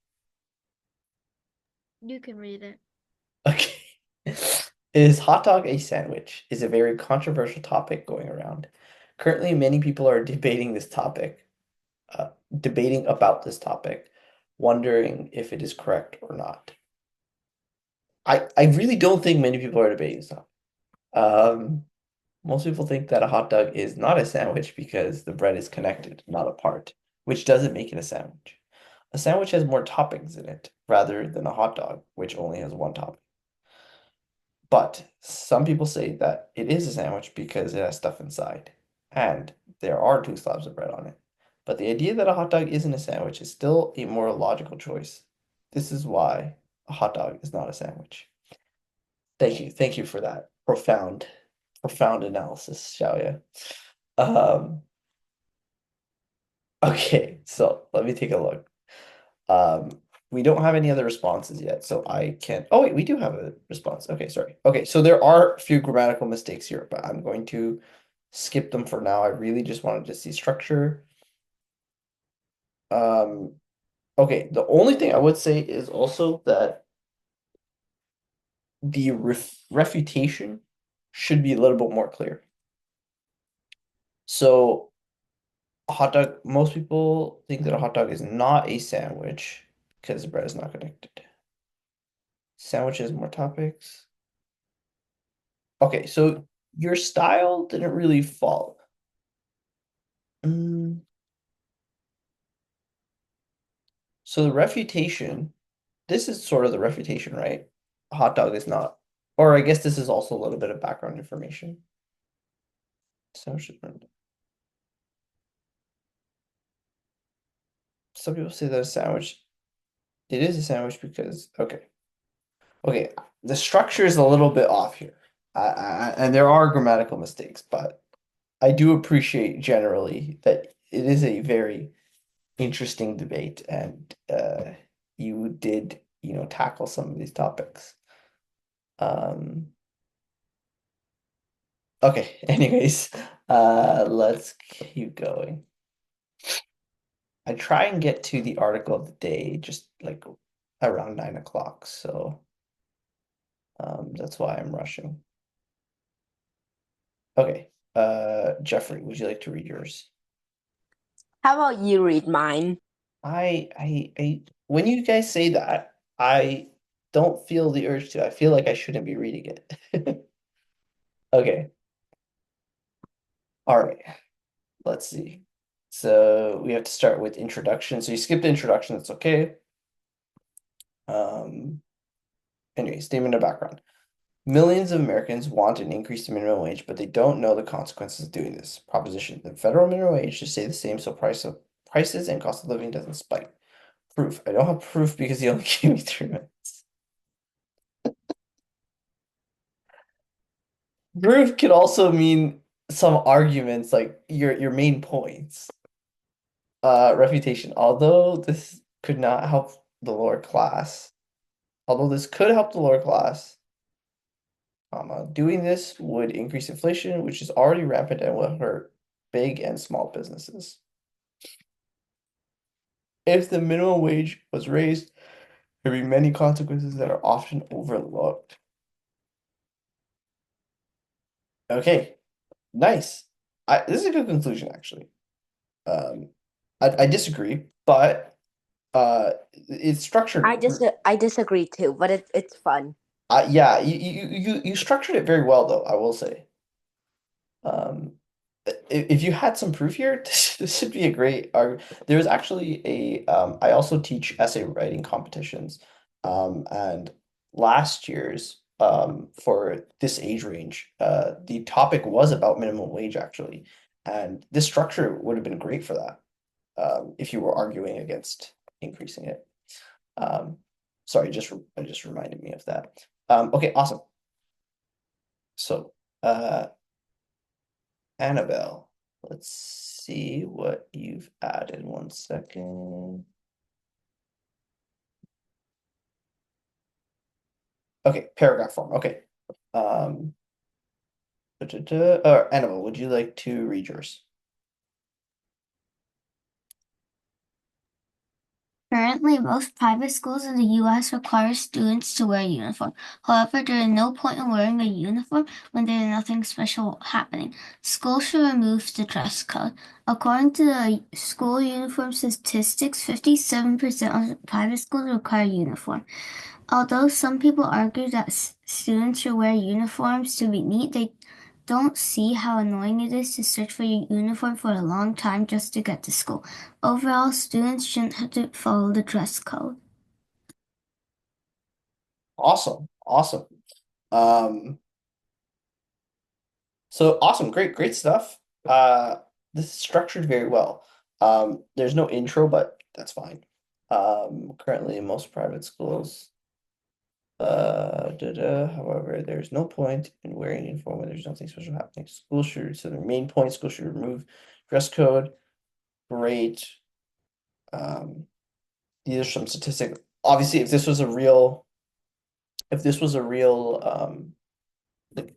You can read it. Okay. Is hot dog a sandwich? Is a very controversial topic going around. Currently, many people are debating about this topic, wondering if it is correct or not. I really don't think many people are debating this topic. Most people think that a hot dog is not a sandwich because the bread is connected, not apart, which doesn't make it a sandwich. A sandwich has more toppings in it rather than a hot dog, which only has one topping. But some people say that it is a sandwich because it has stuff inside, and there are two slabs of bread on it. But the idea that a hot dog isn't a sandwich is still a more logical choice. This is why a hot dog is not a sandwich. Thank you for that profound analysis, Xiaoya. Um, okay, so let me take a look. We don't have any other responses yet, so I can't. Oh, wait, we do have a response. Okay, sorry. Okay, so there are a few grammatical mistakes here, but I'm going to skip them for now. I really just wanted to see structure. Okay, the only thing I would say is also that the refutation should be a little bit more clear. So, a hot dog, most people think that a hot dog is not a sandwich because the bread is not connected. Sandwiches, more topics. Okay, so your style didn't really follow. So the refutation, this is sort of the refutation, right? A hot dog is not. Or I guess this is also a little bit of background information. Some people say that a sandwich, it is a sandwich because, okay. Okay, the structure is a little bit off here. And there are grammatical mistakes, but I do appreciate generally that it is a very interesting debate, and you did, tackle some of these topics. Okay, anyways, let's keep going. I try and get to the article of the day just like around 9 o'clock, so that's why I'm rushing. Okay, Jeffrey, would you like to read yours? How about you read mine? When you guys say that, I don't feel the urge to. I feel like I shouldn't be reading it. Okay. All right. Let's see. So we have to start with introduction. So you skip the introduction, that's okay. Anyway, statement of background. Millions of Americans want an increase in minimum wage, but they don't know the consequences of doing this. Proposition: the federal minimum wage should stay the same so prices and cost of living doesn't spike. Proof: I don't have proof because you only gave me 3 minutes. Proof could also mean some arguments, like your main points. Refutation: although this could not help the lower class, although this could help the lower class, doing this would increase inflation, which is already rampant and will hurt big and small businesses. If the minimum wage was raised, there would be many consequences that are often overlooked. Okay, nice. This is a good conclusion, actually. I disagree, but it's structured. I disagree too, but it's fun. Yeah, you structured it very well, though, I will say. If you had some proof here, this should be a great argument. There was actually I also teach essay writing competitions, and last year's for this age range, the topic was about minimum wage actually, And this structure would have been great for that if you were arguing against increasing it. Sorry, it just reminded me of that. Okay, awesome. So, Annabelle, let's see what you've added. 1 second. Okay, paragraph form. Okay. Annabelle, would you like to read yours? Currently, most private schools in the U.S. require students to wear a uniform. However, there is no point in wearing a uniform when there is nothing special happening. Schools should remove the dress code. According to the school uniform statistics, 57% of private schools require a uniform. Although some people argue that students should wear uniforms to be neat, they don't see how annoying it is to search for your uniform for a long time just to get to school. Overall, students shouldn't have to follow the dress code. Awesome, awesome. So awesome, great stuff. This is structured very well. There's no intro, but that's fine. Currently in most private schools, however, there's no point in wearing a uniform when there's nothing special happening. So the main point, school should remove dress code. Great. These are some statistics. Obviously, if this was a real, like,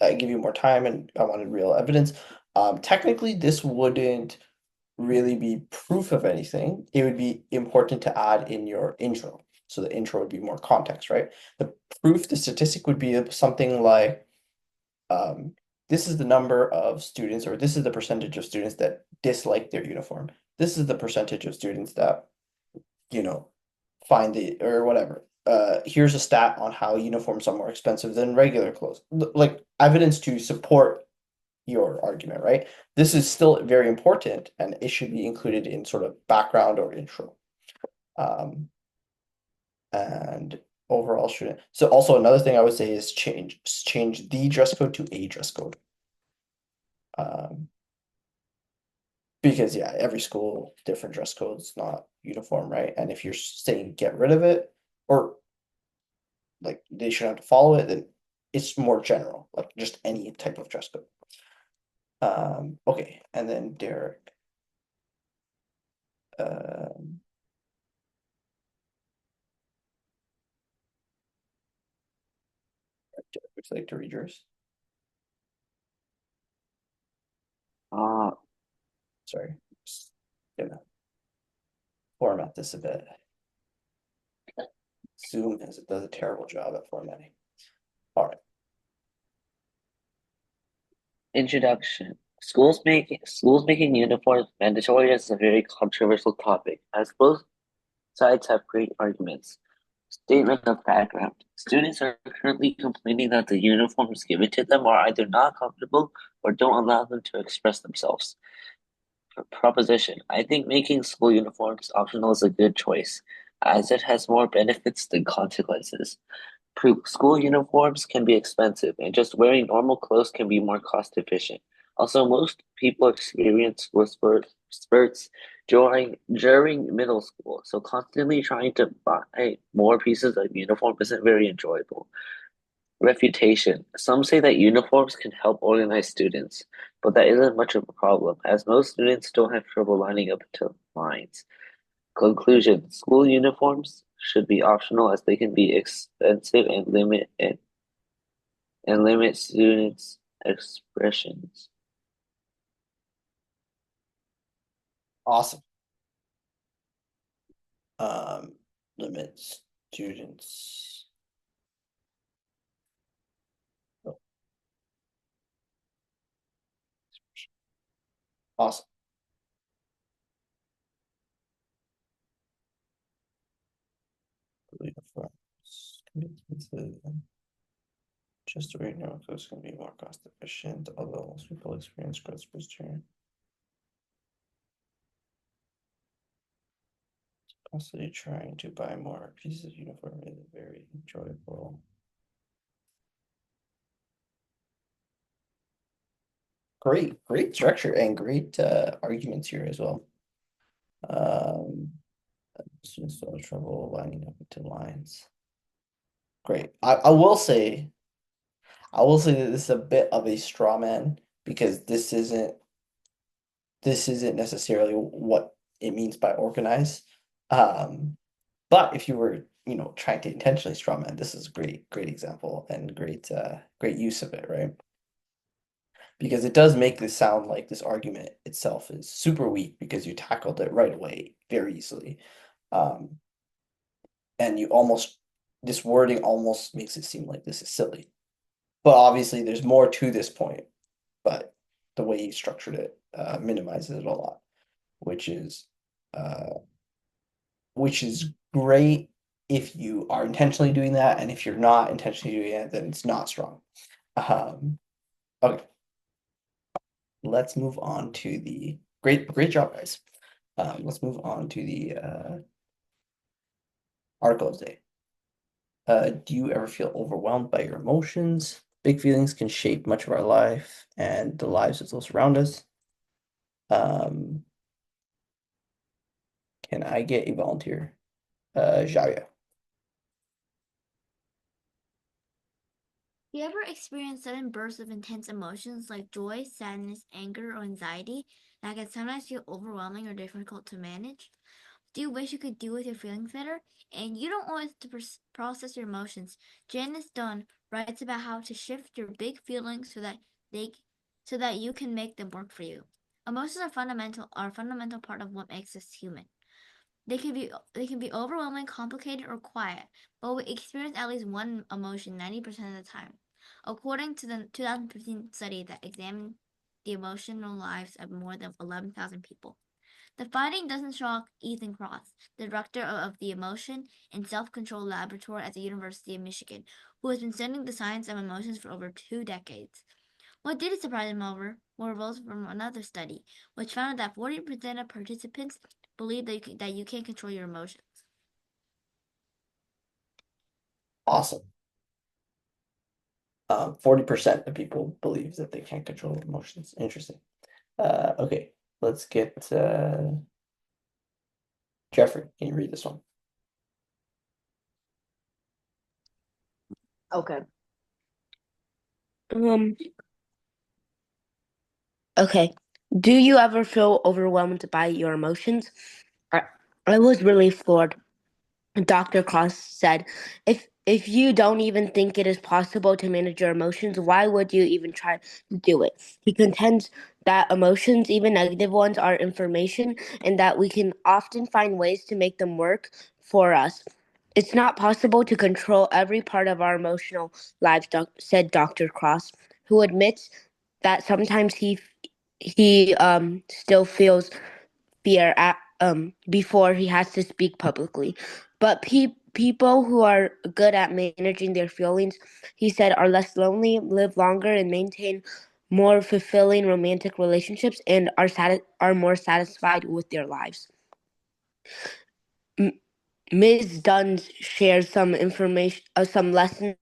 I give you more time and I wanted real evidence. Technically, this wouldn't really be proof of anything. It would be important to add in your intro. So the intro would be more context, right? The proof, the statistic would be something like, this is the number of students, or this is the percentage of students that dislike their uniform. This is the percentage of students that, find the, or whatever. Here's a stat on how uniforms are more expensive than regular clothes. Like evidence to support your argument, right? This is still very important and it should be included in sort of background or intro. And overall shouldn't. So also another thing I would say is change the dress code to a dress code. Because yeah, every school, different dress codes, not uniform, right? And if you're saying get rid of it, or like they should have to follow it, then it's more general, like just any type of dress code. Okay, and then Derek. Would you like to read yours? Sorry, just gonna format this a bit. Zoom does a terrible job at formatting. All right. Introduction. Schools making uniforms mandatory is a very controversial topic, as both sides have great arguments. Statement of background. Students are currently complaining that the uniforms given to them are either not comfortable or don't allow them to express themselves. Proposition. I think making school uniforms optional is a good choice, as it has more benefits than consequences. School uniforms can be expensive, and just wearing normal clothes can be more cost efficient. Also, most people experience growth spurts during middle school, so constantly trying to buy more pieces of uniform isn't very enjoyable. Refutation. Some say that uniforms can help organize students, but that isn't much of a problem, as most students don't have trouble lining up into lines. Conclusion. School uniforms should be optional as they can be expensive and limit students' expressions. Awesome. Limit students. Oh. Awesome. Uniforms can be expensive. Just the right now, clothes can be more cost efficient, although most people experience growth spurts during. Constantly trying to buy more pieces of uniform is very enjoyable. Great structure and great arguments here as well. Students still have trouble lining up into lines. Great. I will say that this is a bit of a straw man because this isn't necessarily what it means by organize. But if you were, trying to intentionally straw man, this is a great example and great use of it, right? Because it does make this sound like this argument itself is super weak because you tackled it right away very easily. And this wording almost makes it seem like this is silly. But obviously there's more to this point, but the way you structured it minimizes it a lot, which is great if you are intentionally doing that, and if you're not intentionally doing it, then it's not strong. Okay, let's move on to the great job, guys. Let's move on to the article of the day. Do you ever feel overwhelmed by your emotions? Big feelings can shape much of our life and the lives of those around us. Can I get a volunteer? Jaya. Do you ever experience sudden bursts of intense emotions like joy, sadness, anger, or anxiety that can sometimes feel overwhelming or difficult to manage? Do you wish you could deal with your feelings better and you don't always to process your emotions? Janice Dunn writes about how to shift your big feelings so that you can make them work for you. Emotions are a fundamental part of what makes us human. They can be overwhelming, complicated, or quiet, but we experience at least one emotion 90% of the time. According to the 2015 study that examined the emotional lives of more than 11,000 people. The finding doesn't shock Ethan Cross, the director of the Emotion and Self-Control Laboratory at the University of Michigan, who has been studying the science of emotions for over 2 decades. What did surprise him, however, were results from another study, which found that 40% of participants believe that you can't control your emotions. Awesome. 40% of people believe that they can't control emotions. Interesting. Okay, let's get Jeffrey. Can you read this one? Okay. Okay. Do you ever feel overwhelmed by your emotions? I was really floored. Dr. Cross said, if you don't even think it is possible to manage your emotions, why would you even try to do it? He contends that emotions, even negative ones, are information and that we can often find ways to make them work for us. It's not possible to control every part of our emotional lives, said Dr. Cross, who admits that sometimes he still feels fear before he has to speak publicly. But people who are good at managing their feelings, he said, are less lonely, live longer, and maintain more fulfilling romantic relationships, and are more satisfied with their lives. Ms. Dunn shares some information, some lessons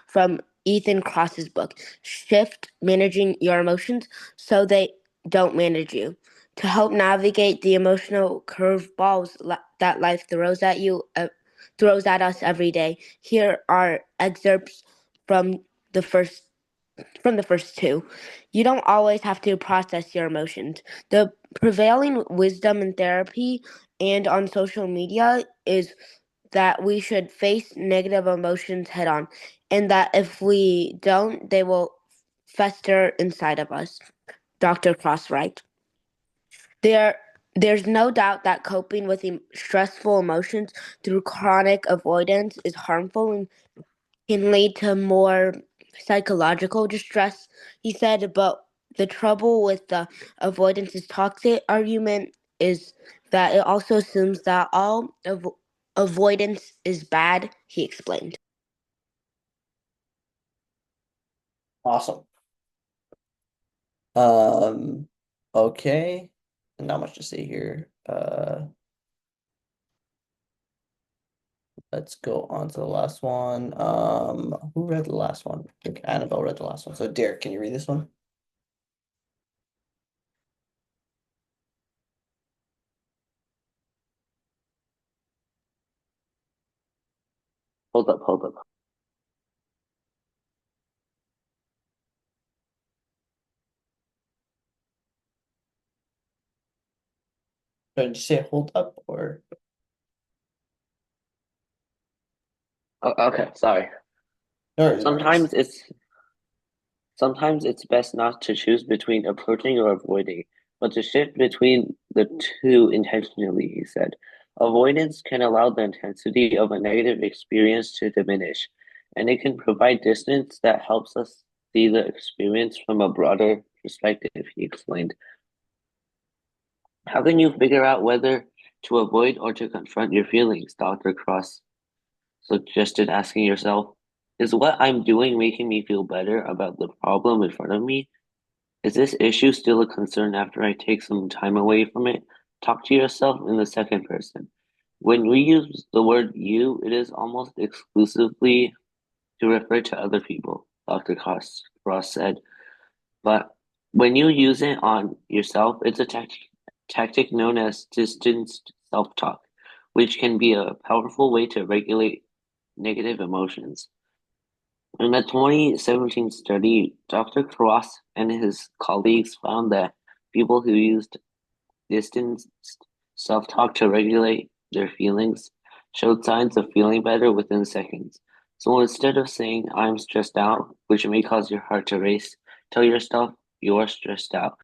from Ethan Cross's book, Shift Managing Your Emotions So They Don't Manage You. To help navigate the emotional curveballs that life throws at us every day, here are excerpts from the first two. You don't always have to process your emotions. The prevailing wisdom in therapy and on social media is that we should face negative emotions head on, and that if we don't, they will fester inside of us. Dr. Cross writes. There's no doubt that coping with stressful emotions through chronic avoidance is harmful and can lead to more psychological distress, he said. But the trouble with the avoidance is toxic argument is that it also assumes that all avoidance is bad, he explained. Awesome. Okay. Not much to say here. Let's go on to the last one. Who read the last one? I think Annabelle read the last one. So Derek, can you read this one? hold up. Did you say hold up or? Oh, okay, sorry. No, no worries. Sometimes it's best not to choose between approaching or avoiding, but to shift between the two intentionally, he said. Avoidance can allow the intensity of a negative experience to diminish, and it can provide distance that helps us see the experience from a broader perspective, he explained. How can you figure out whether to avoid or to confront your feelings? Dr. Cross suggested, asking yourself, is what I'm doing making me feel better about the problem in front of me? Is this issue still a concern after I take some time away from it? Talk to yourself in the second person. When we use the word you, it is almost exclusively to refer to other people, Dr. Cross said. But when you use it on yourself, it's a tactic known as distanced self-talk, which can be a powerful way to regulate negative emotions. In a 2017 study, Dr. Cross and his colleagues found that people who used distanced self-talk to regulate their feelings showed signs of feeling better within seconds. So instead of saying, I'm stressed out, which may cause your heart to race, tell yourself, you're stressed out.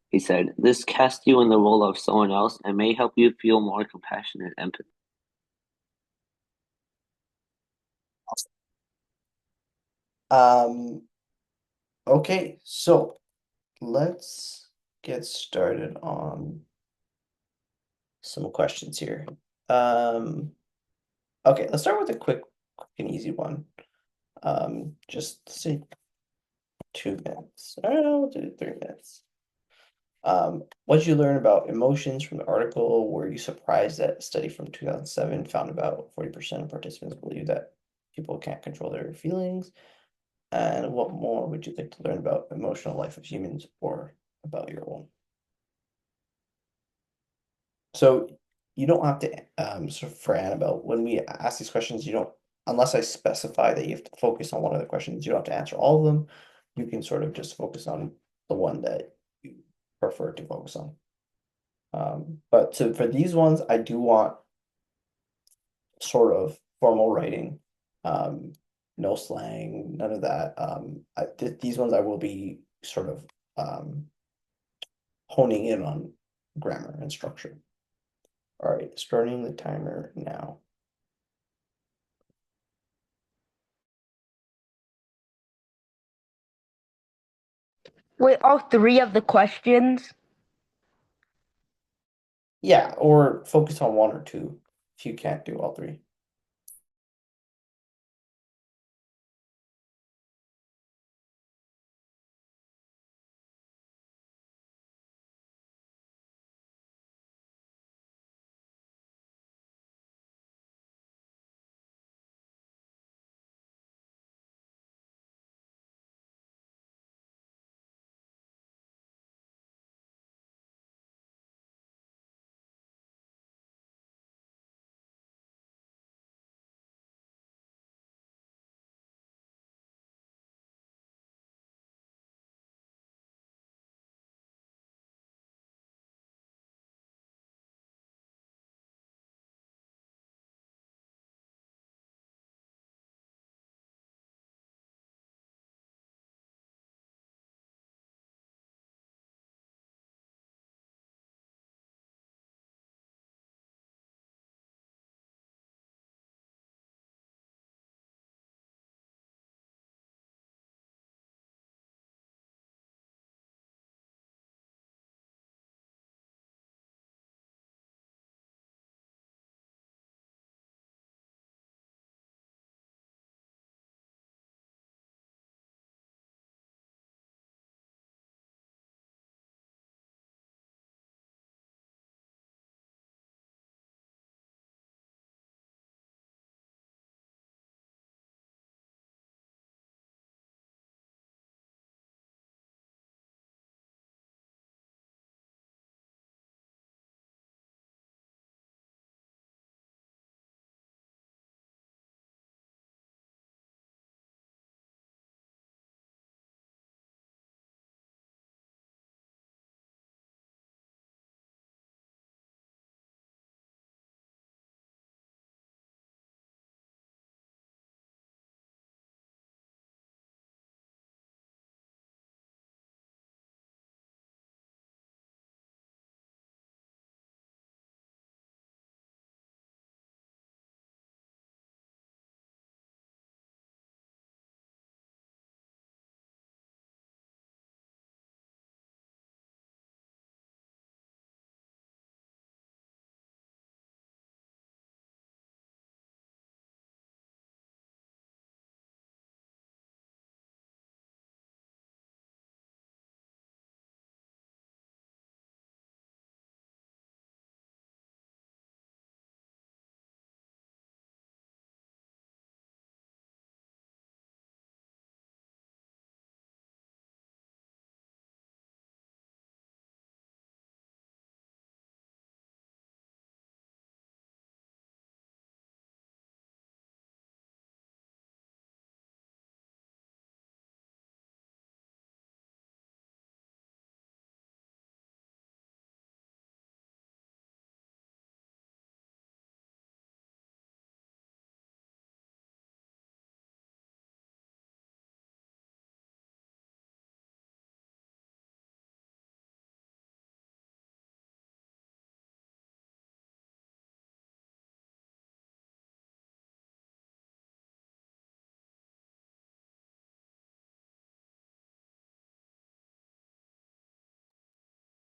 He said, this casts you in the role of someone else and may help you feel more compassionate and empathy. Um, okay, so let's get started on some questions here. Okay, let's start with a quick and easy one. Just say 2 minutes. I don't know, we'll do 3 minutes. What did you learn about emotions from the article? Were you surprised that a study from 2007 found about 40% of participants believe that people can't control their feelings? And what more would you like to learn about emotional life of humans or about your own? So you don't have to sort of for Annabelle, when we ask these questions, you don't, unless I specify that you have to focus on one of the questions, you don't have to answer all of them. You can sort of just focus on the one that you prefer to focus on. But so for these ones, I do want sort of formal writing, no slang, none of that. These ones I will be sort of honing in on grammar and structure. All right, starting the timer now. Wait, all three of the questions? Yeah, or focus on one or two if you can't do all three.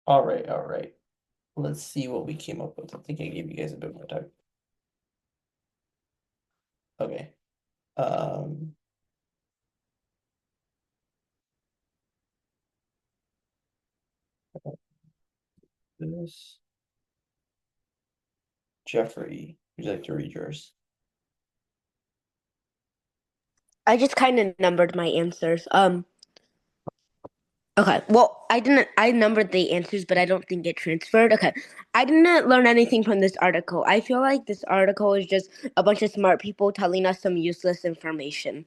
All right, all right. Let's see what we came up with. I think I gave you guys a bit more time. Okay. This Jeffrey, would you like to read yours? I just kind of numbered my answers. Okay. Well, I numbered the answers, but I don't think it transferred. Okay. I didn't learn anything from this article. I feel like this article is just a bunch of smart people telling us some useless information.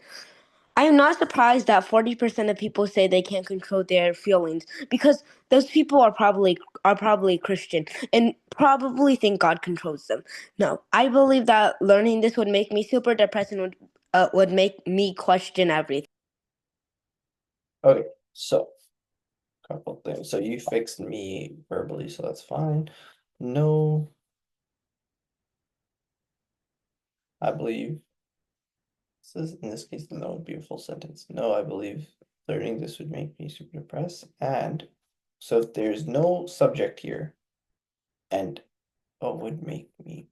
I am not surprised that 40% of people say they can't control their feelings because those people are probably Christian and probably think God controls them. No, I believe that learning this would make me super depressed and would make me question everything. Okay, so couple things. So you fixed me verbally, so that's fine. No, I believe this is in this case the no would be a full sentence. No, I believe learning this would make me super depressed. And so if there's no subject here, and what would make me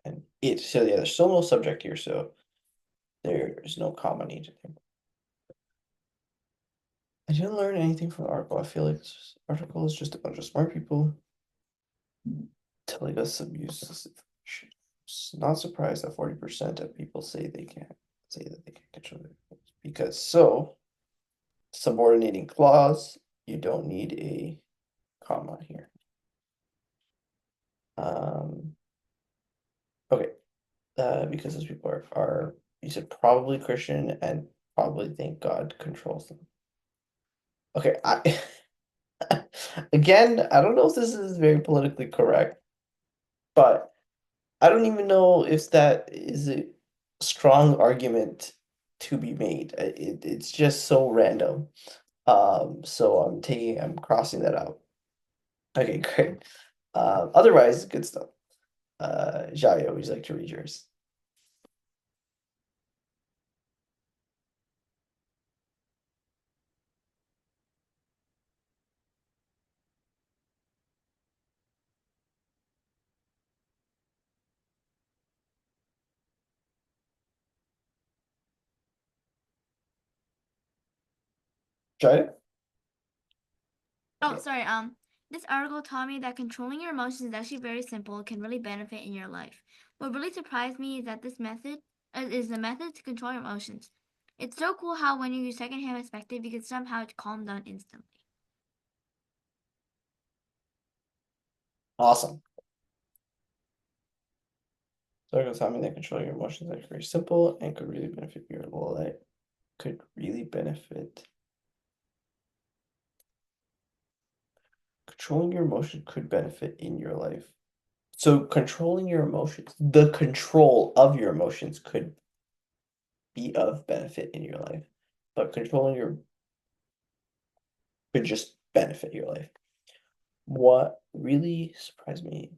and it so yeah, there's still no subject here, so there's no comma needed there. I didn't learn anything from the article. I feel like this article is just a bunch of smart people telling us some useless information. Not surprised that 40% of people say they can't say that they can control their feelings. Because so subordinating clause, you don't need a comma here. Okay, because those people are you said probably Christian and probably think God controls them. Okay, again, I don't know if this is very politically correct, but I don't even know if that is a strong argument to be made. It's just so random. So I'm crossing that out. Okay, great. Otherwise, good stuff. Jayo, would you like to read yours? Jayo? Oh, Okay. sorry. This article taught me that controlling your emotions is actually very simple. It can really benefit in your life. What really surprised me is that this method is the method to control your emotions. It's so cool how when you use secondhand perspective, you can somehow calm down instantly. Awesome. So it's telling me that controlling your emotions is very simple and could really benefit your life. Could really benefit. Controlling your emotions could benefit in your life. So controlling your emotions, the control of your emotions could be of benefit in your life, but controlling your could just benefit your life. What really surprised me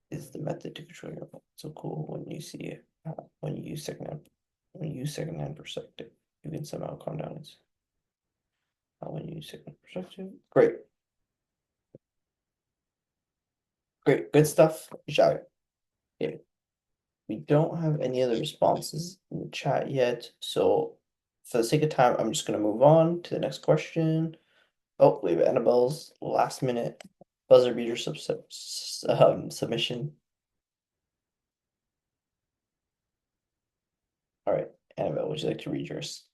is the method to control your emotions. So cool when you see it, when you use secondhand perspective, you can somehow calm down. It's when you use secondhand perspective. Great, great, good stuff. Shout it. Yeah. We don't have any other responses in the chat yet, so for the sake of time, I'm just gonna move on to the next question. Oh, we have Annabelle's last minute buzzer beater submission. All right, Annabelle, would you like to read yours?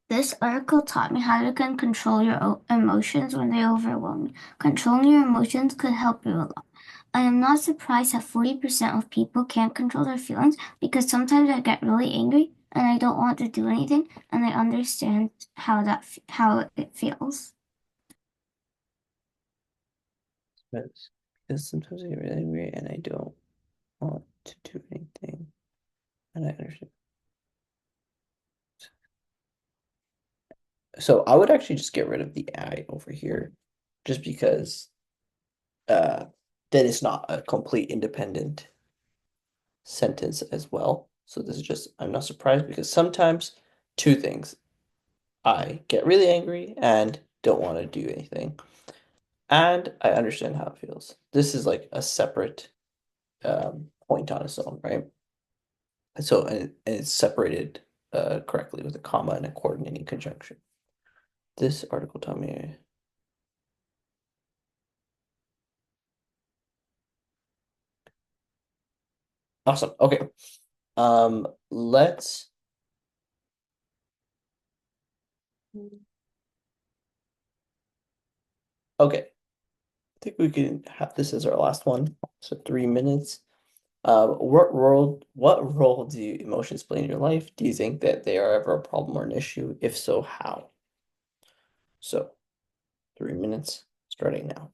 This article taught me how you can control your emotions when they overwhelm you. Controlling your emotions could help you a lot. I am not surprised that 40% of people can't control their feelings because sometimes I get really angry and I don't want to do anything, and I understand how it feels. Because sometimes I get really angry and I don't want to do anything, and I understand. So I would actually just get rid of the I over here, just because that is not a complete independent sentence as well. So this is just, I'm not surprised because sometimes two things. I get really angry and don't want to do anything. And I understand how it feels. This is like a separate point on its own, right? So, and it's separated correctly with a comma and a coordinating conjunction. This article taught me. Awesome. Okay. Let's. Okay. I think we can have this as our last one. So 3 minutes. What role do emotions play in your life? Do you think that they are ever a problem or an issue? If so, how? So 3 minutes starting now.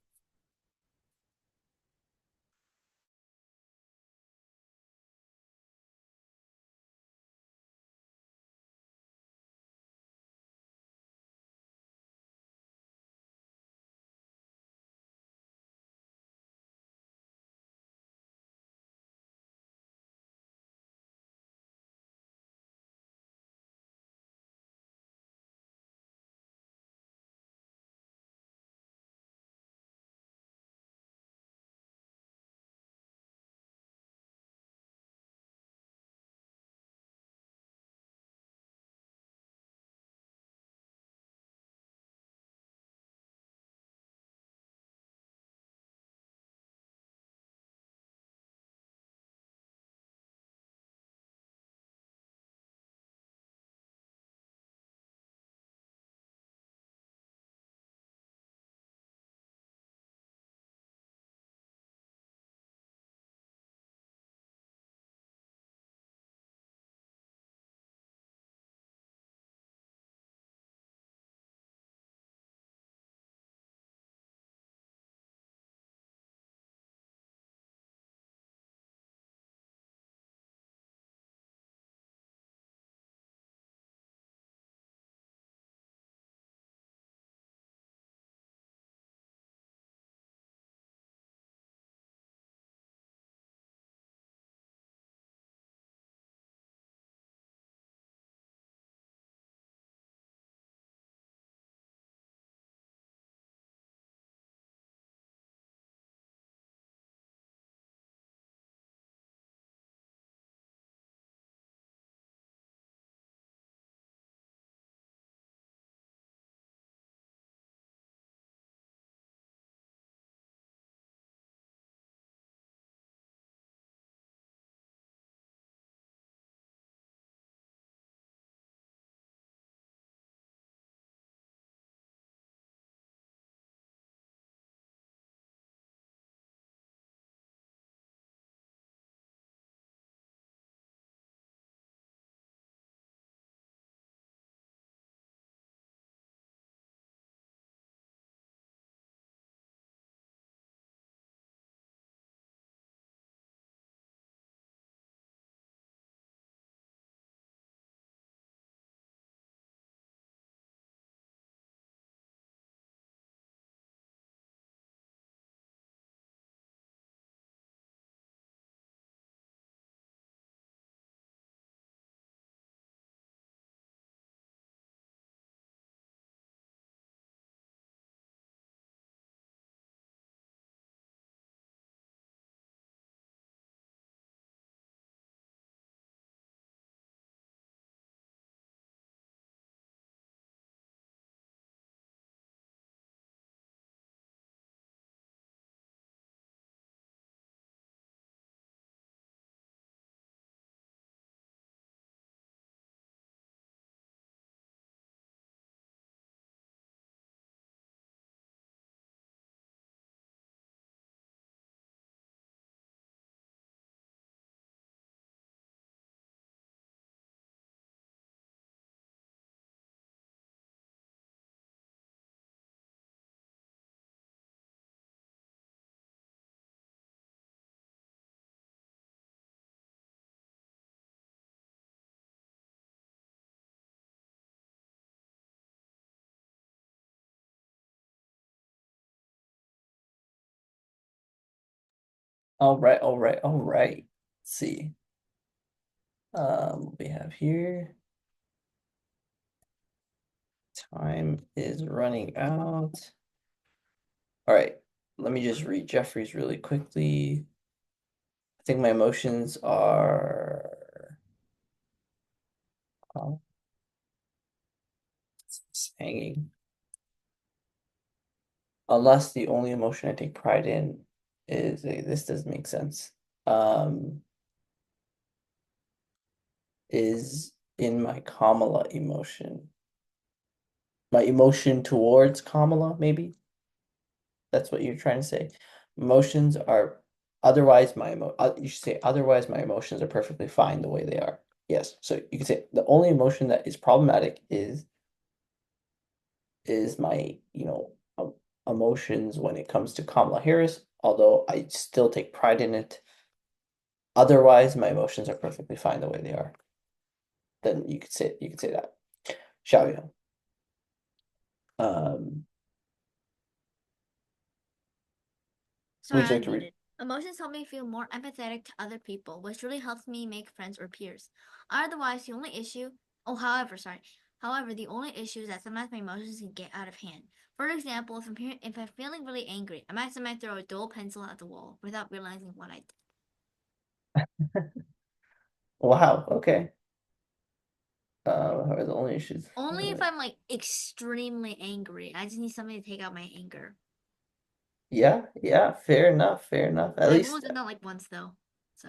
All right, all right, all right. Let's see. What we have here. Time is running out. All right, let me just read Jeffrey's really quickly. I think my emotions are it's hanging. Unless the only emotion I take pride in is this doesn't make sense. Is in my Kamala emotion. My emotion towards Kamala, maybe? That's what you're trying to say. Emotions are otherwise you should say otherwise my emotions are perfectly fine the way they are. Yes. So you can say the only emotion that is problematic is my, emotions when it comes to Kamala Harris, although I still take pride in it. Otherwise, my emotions are perfectly fine the way they are. Then you could say that. Shall we? Sorry, Would you I like to read? muted. Emotions help me feel more empathetic to other people, which really helps me make friends or peers. Otherwise, the only issue, however, the only issue is that sometimes my emotions can get out of hand. For example, if I'm feeling really angry, I might throw a dull pencil at the wall without realizing what I did. Wow, okay. What are the only issues? Only if I'm like extremely angry. I just need something to take out my anger. Yeah, fair enough, fair enough. At I've only least done that like once though. So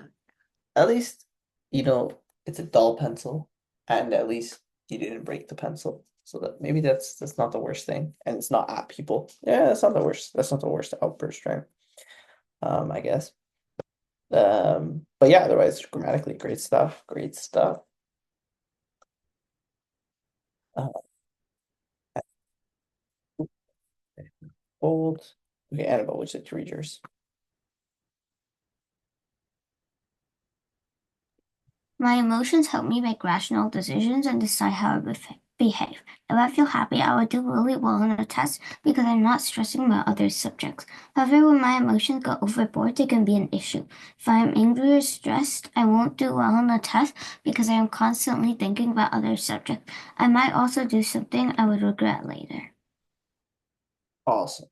at least, you know, it's a dull pencil, and at least you didn't break the pencil. So that maybe that's not the worst thing. And it's not at people. Yeah, that's not the worst. That's not the worst outburst, right? I guess. But yeah, otherwise grammatically great stuff. Great stuff. Uh, Bold. Okay, Annabelle, would you like to read yours? My emotions help me make rational decisions and decide how I would behave. If I feel happy, I will do really well on a test because I'm not stressing about other subjects. However, when my emotions go overboard, they can be an issue. If I am angry or stressed, I won't do well on the test because I am constantly thinking about other subjects. I might also do something I would regret later. Awesome.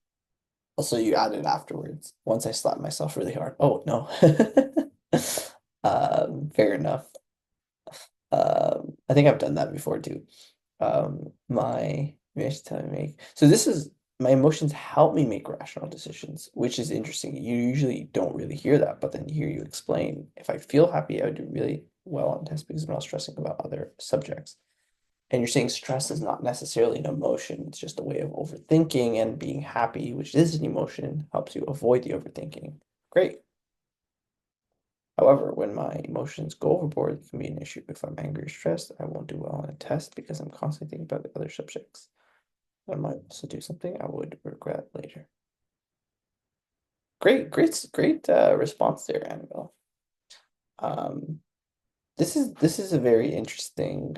Also, you added afterwards. Once I slapped myself really hard. Oh no. Fair enough. I think I've done that before too. My maybe I should tell you make so this is my emotions help me make rational decisions, which is interesting. You usually don't really hear that, but then hear you explain. If I feel happy, I would do really well on tests because I'm not stressing about other subjects. And you're saying stress is not necessarily an emotion, it's just a way of overthinking, and being happy, which is an emotion, helps you avoid the overthinking. Great. However, when my emotions go overboard, it can be an issue. If I'm angry or stressed, I won't do well on a test because I'm constantly thinking about the other subjects. I might also do something I would regret later. Great response there, Annabelle. Um, this is a very interesting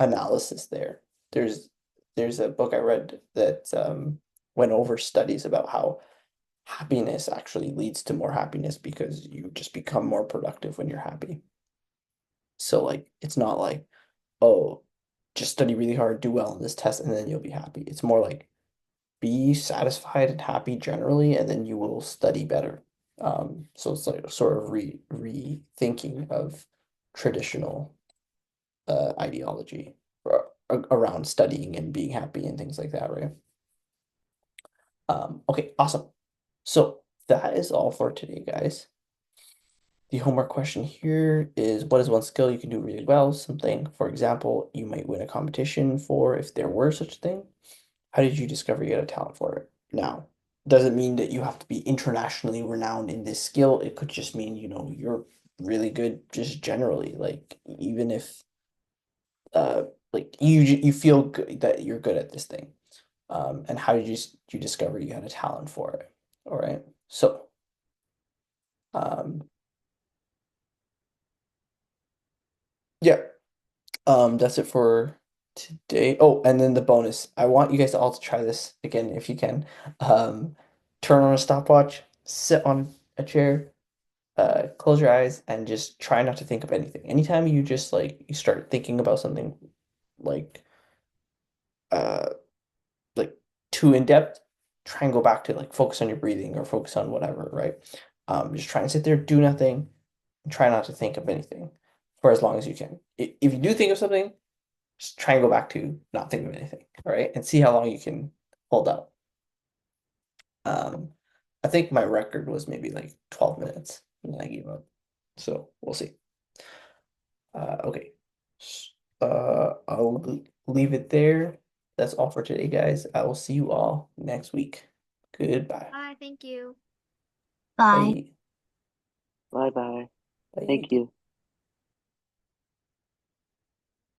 analysis there. There's a book I read that went over studies about how happiness actually leads to more happiness because you just become more productive when you're happy. So like it's not like, oh, just study really hard, do well on this test, and then you'll be happy. It's more like be satisfied and happy generally, and then you will study better. So it's like sort of rethinking of traditional ideology around studying and being happy and things like that, right? Okay, awesome. So that is all for today, guys. The homework question here is, what is one skill you can do really well? Something, for example, you might win a competition for if there were such a thing. How did you discover you had a talent for it? Now, doesn't mean that you have to be internationally renowned in this skill. It could just mean, you're really good just generally. Like even if uh like you feel good that you're good at this thing. And how did you discover you had a talent for it? All right. So, um yeah, that's it for today. Oh, and then the bonus. I want you guys all to try this again if you can. Turn on a stopwatch, sit on a chair, close your eyes, and just try not to think of anything. Anytime you just like you start thinking about something like uh like too in depth, try and go back to like focus on your breathing or focus on whatever, right? Just try and sit there, do nothing, and try not to think of anything for as long as you can. If you do think of something, just try and go back to not think of anything, all right? And see how long you can hold up. I think my record was maybe like 12 minutes and then I gave up. So we'll see. Okay. I'll leave it there. That's all for today, guys. I will see you all next week. Goodbye. Bye. Thank you. Bye. Bye bye. Bye. Thank you.